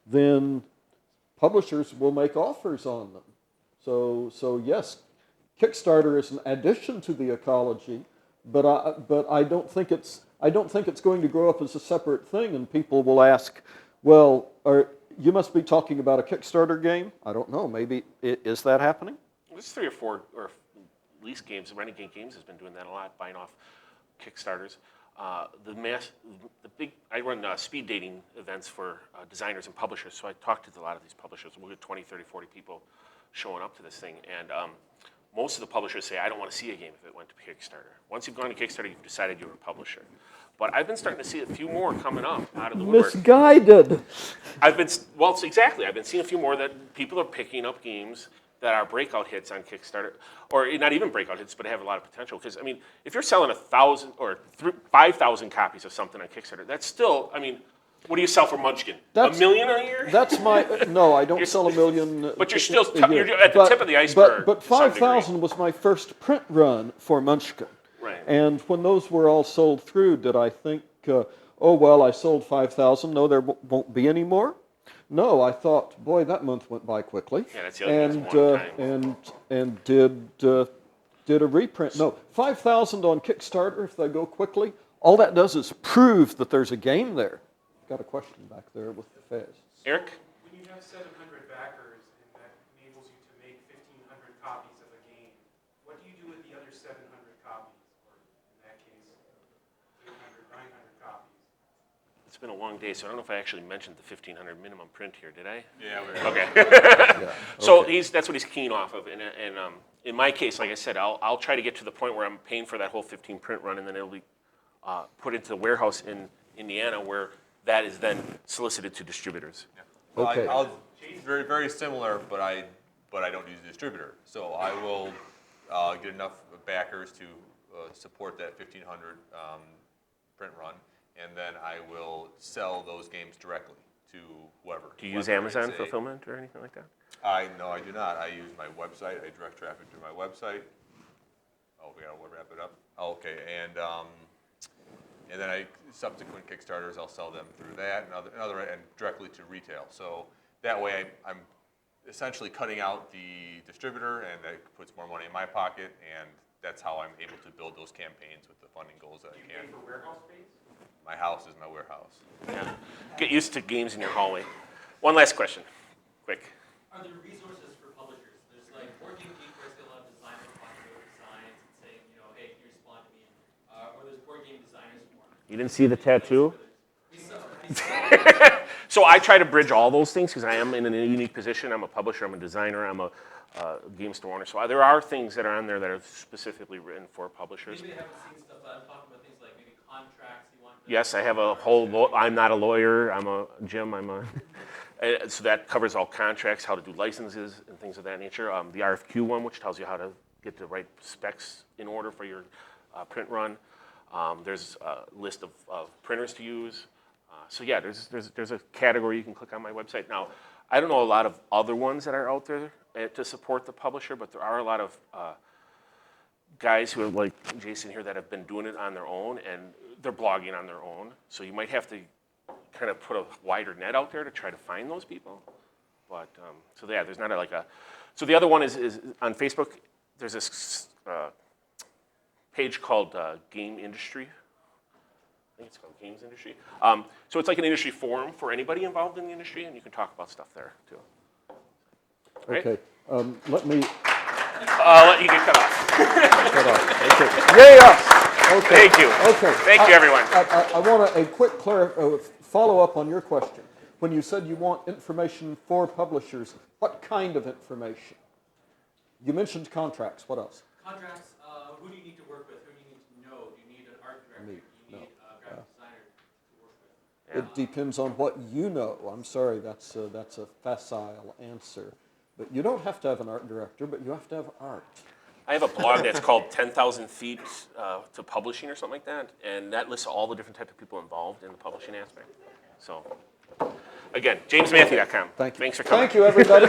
then publishers will make offers on them. So yes, Kickstarter is an addition to the ecology, but I don't think it's going to grow up as a separate thing, and people will ask, well, you must be talking about a Kickstarter game? I don't know. Maybe is that happening? There's 3 or 4 or lease games. Renegade Games has been doing that a lot, buying off Kickstarters. I run speed dating events for designers and publishers, so I talk to a lot of these publishers. We'll get 20, 30, 40 people showing up to this thing, and most of the publishers say, I don't want to see a game if it went to Kickstarter. Once you've gone to Kickstarter, you've decided you're a publisher. But I've been starting to see a few more coming up out of the woodwork. Misguided. Exactly. I've been seeing a few more that people are picking up games that are breakout hits on Kickstarter, or not even breakout hits, but have a lot of potential. Because, I mean, if you're selling 1,000 or 5,000 copies of something on Kickstarter, that's still, I mean, what do you sell for Munchkin? $1 million a year? No, I don't sell 1 million. But you're still you're at the tip of the iceberg. But 5,000 was my first print run for Munchkin. Right. And when those were all sold through, did I think, oh, well, I sold 5,000, no, there won't be any more? No, I thought, boy, that month went by quickly. Yeah, that's the other thing. And did a reprint. No, 5,000 on Kickstarter, if they go quickly, all that does is prove that there's a game there. Got a question back there with the Fez. Eric? When you have 700 backers and that enables you to make 1,500 copies of a game, what do you do with the other 700 copies? Or in that case, 800, 900 copies? It's been a long day, so I don't know if I actually mentioned the 1,500 minimum print here, did I? Yeah. Okay. Yeah. So that's what he's keen off of, and in my case, like I said, I'll try to get to the point where I'm paying for that whole 15 print run, and then it'll be put into the warehouse in Indiana, where that is then solicited to distributors. Yeah. Well, Okay. It's very, very similar, but I don't use a distributor. So I will get enough backers to support that 1,500 print run, and then I will sell those games directly to whoever. Do you use Amazon fulfillment or anything like that? No, I do not. I use my website. I direct traffic to my website. Oh, we gotta wrap it up. Oh, okay, and then subsequent Kickstarters, I'll sell them through that and directly to retail. So that way, I'm essentially cutting out the distributor, and that puts more money in my pocket, and that's how I'm able to build those campaigns with the funding goals that I can. Do you pay for warehouse space? My house is my warehouse. Yeah. Get used to games in your hallway. One last question, quick. Are there resources for publishers? There's like Board Game Geek, where I see a lot of designers talking about designs and saying, you know, hey, can you respond to me? Or there's Board Game Designers Forum. You didn't see the tattoo? So I try to bridge all those things because I am in a unique position. I'm a publisher, I'm a designer, I'm a game store owner. So there are things that are on there that are specifically written for publishers. Maybe they haven't seen stuff, but I'm talking about things like maybe contracts you want to... Yes, I have a whole, I'm not a lawyer, so that covers all contracts, how to do licenses and things of that nature. The RFQ one, which tells you how to get the right specs in order for your print run. There's a list of printers to use. So yeah, there's a category you can click on my website. Now, I don't know a lot of other ones that are out there to support the publisher, but there are a lot of guys who are like Jason here that have been doing it on their own, and they're blogging on their own. So you might have to kind of put a wider net out there to try to find those people. But, so yeah, there's not so the other one is on Facebook, there's this page called Game Industry. I think it's called Games Industry. So it's like an industry forum for anybody involved in the industry, and you can talk about stuff there too. Right? Okay, let me... Let you get cut off. Okay. Yeah. Okay. Thank you. Okay. Thank you, everyone. I want a quick follow-up on your question. When you said you want information for publishers, what kind of information? You mentioned contracts. What else? Contracts, who do you need to work with? Who do you need to know? Do you need an art director? Me, Do you need a graphic designer to work with? It depends on what you know. I'm sorry, that's a facile answer. But you don't have to have an art director, but you have to have art. I have a blog that's called 10,000 Feet to Publishing or something like that, and that lists all the different types of people involved in the publishing aspect. So, again, jamesmathe.com. Thank you. Thanks for coming. Thank you, everybody.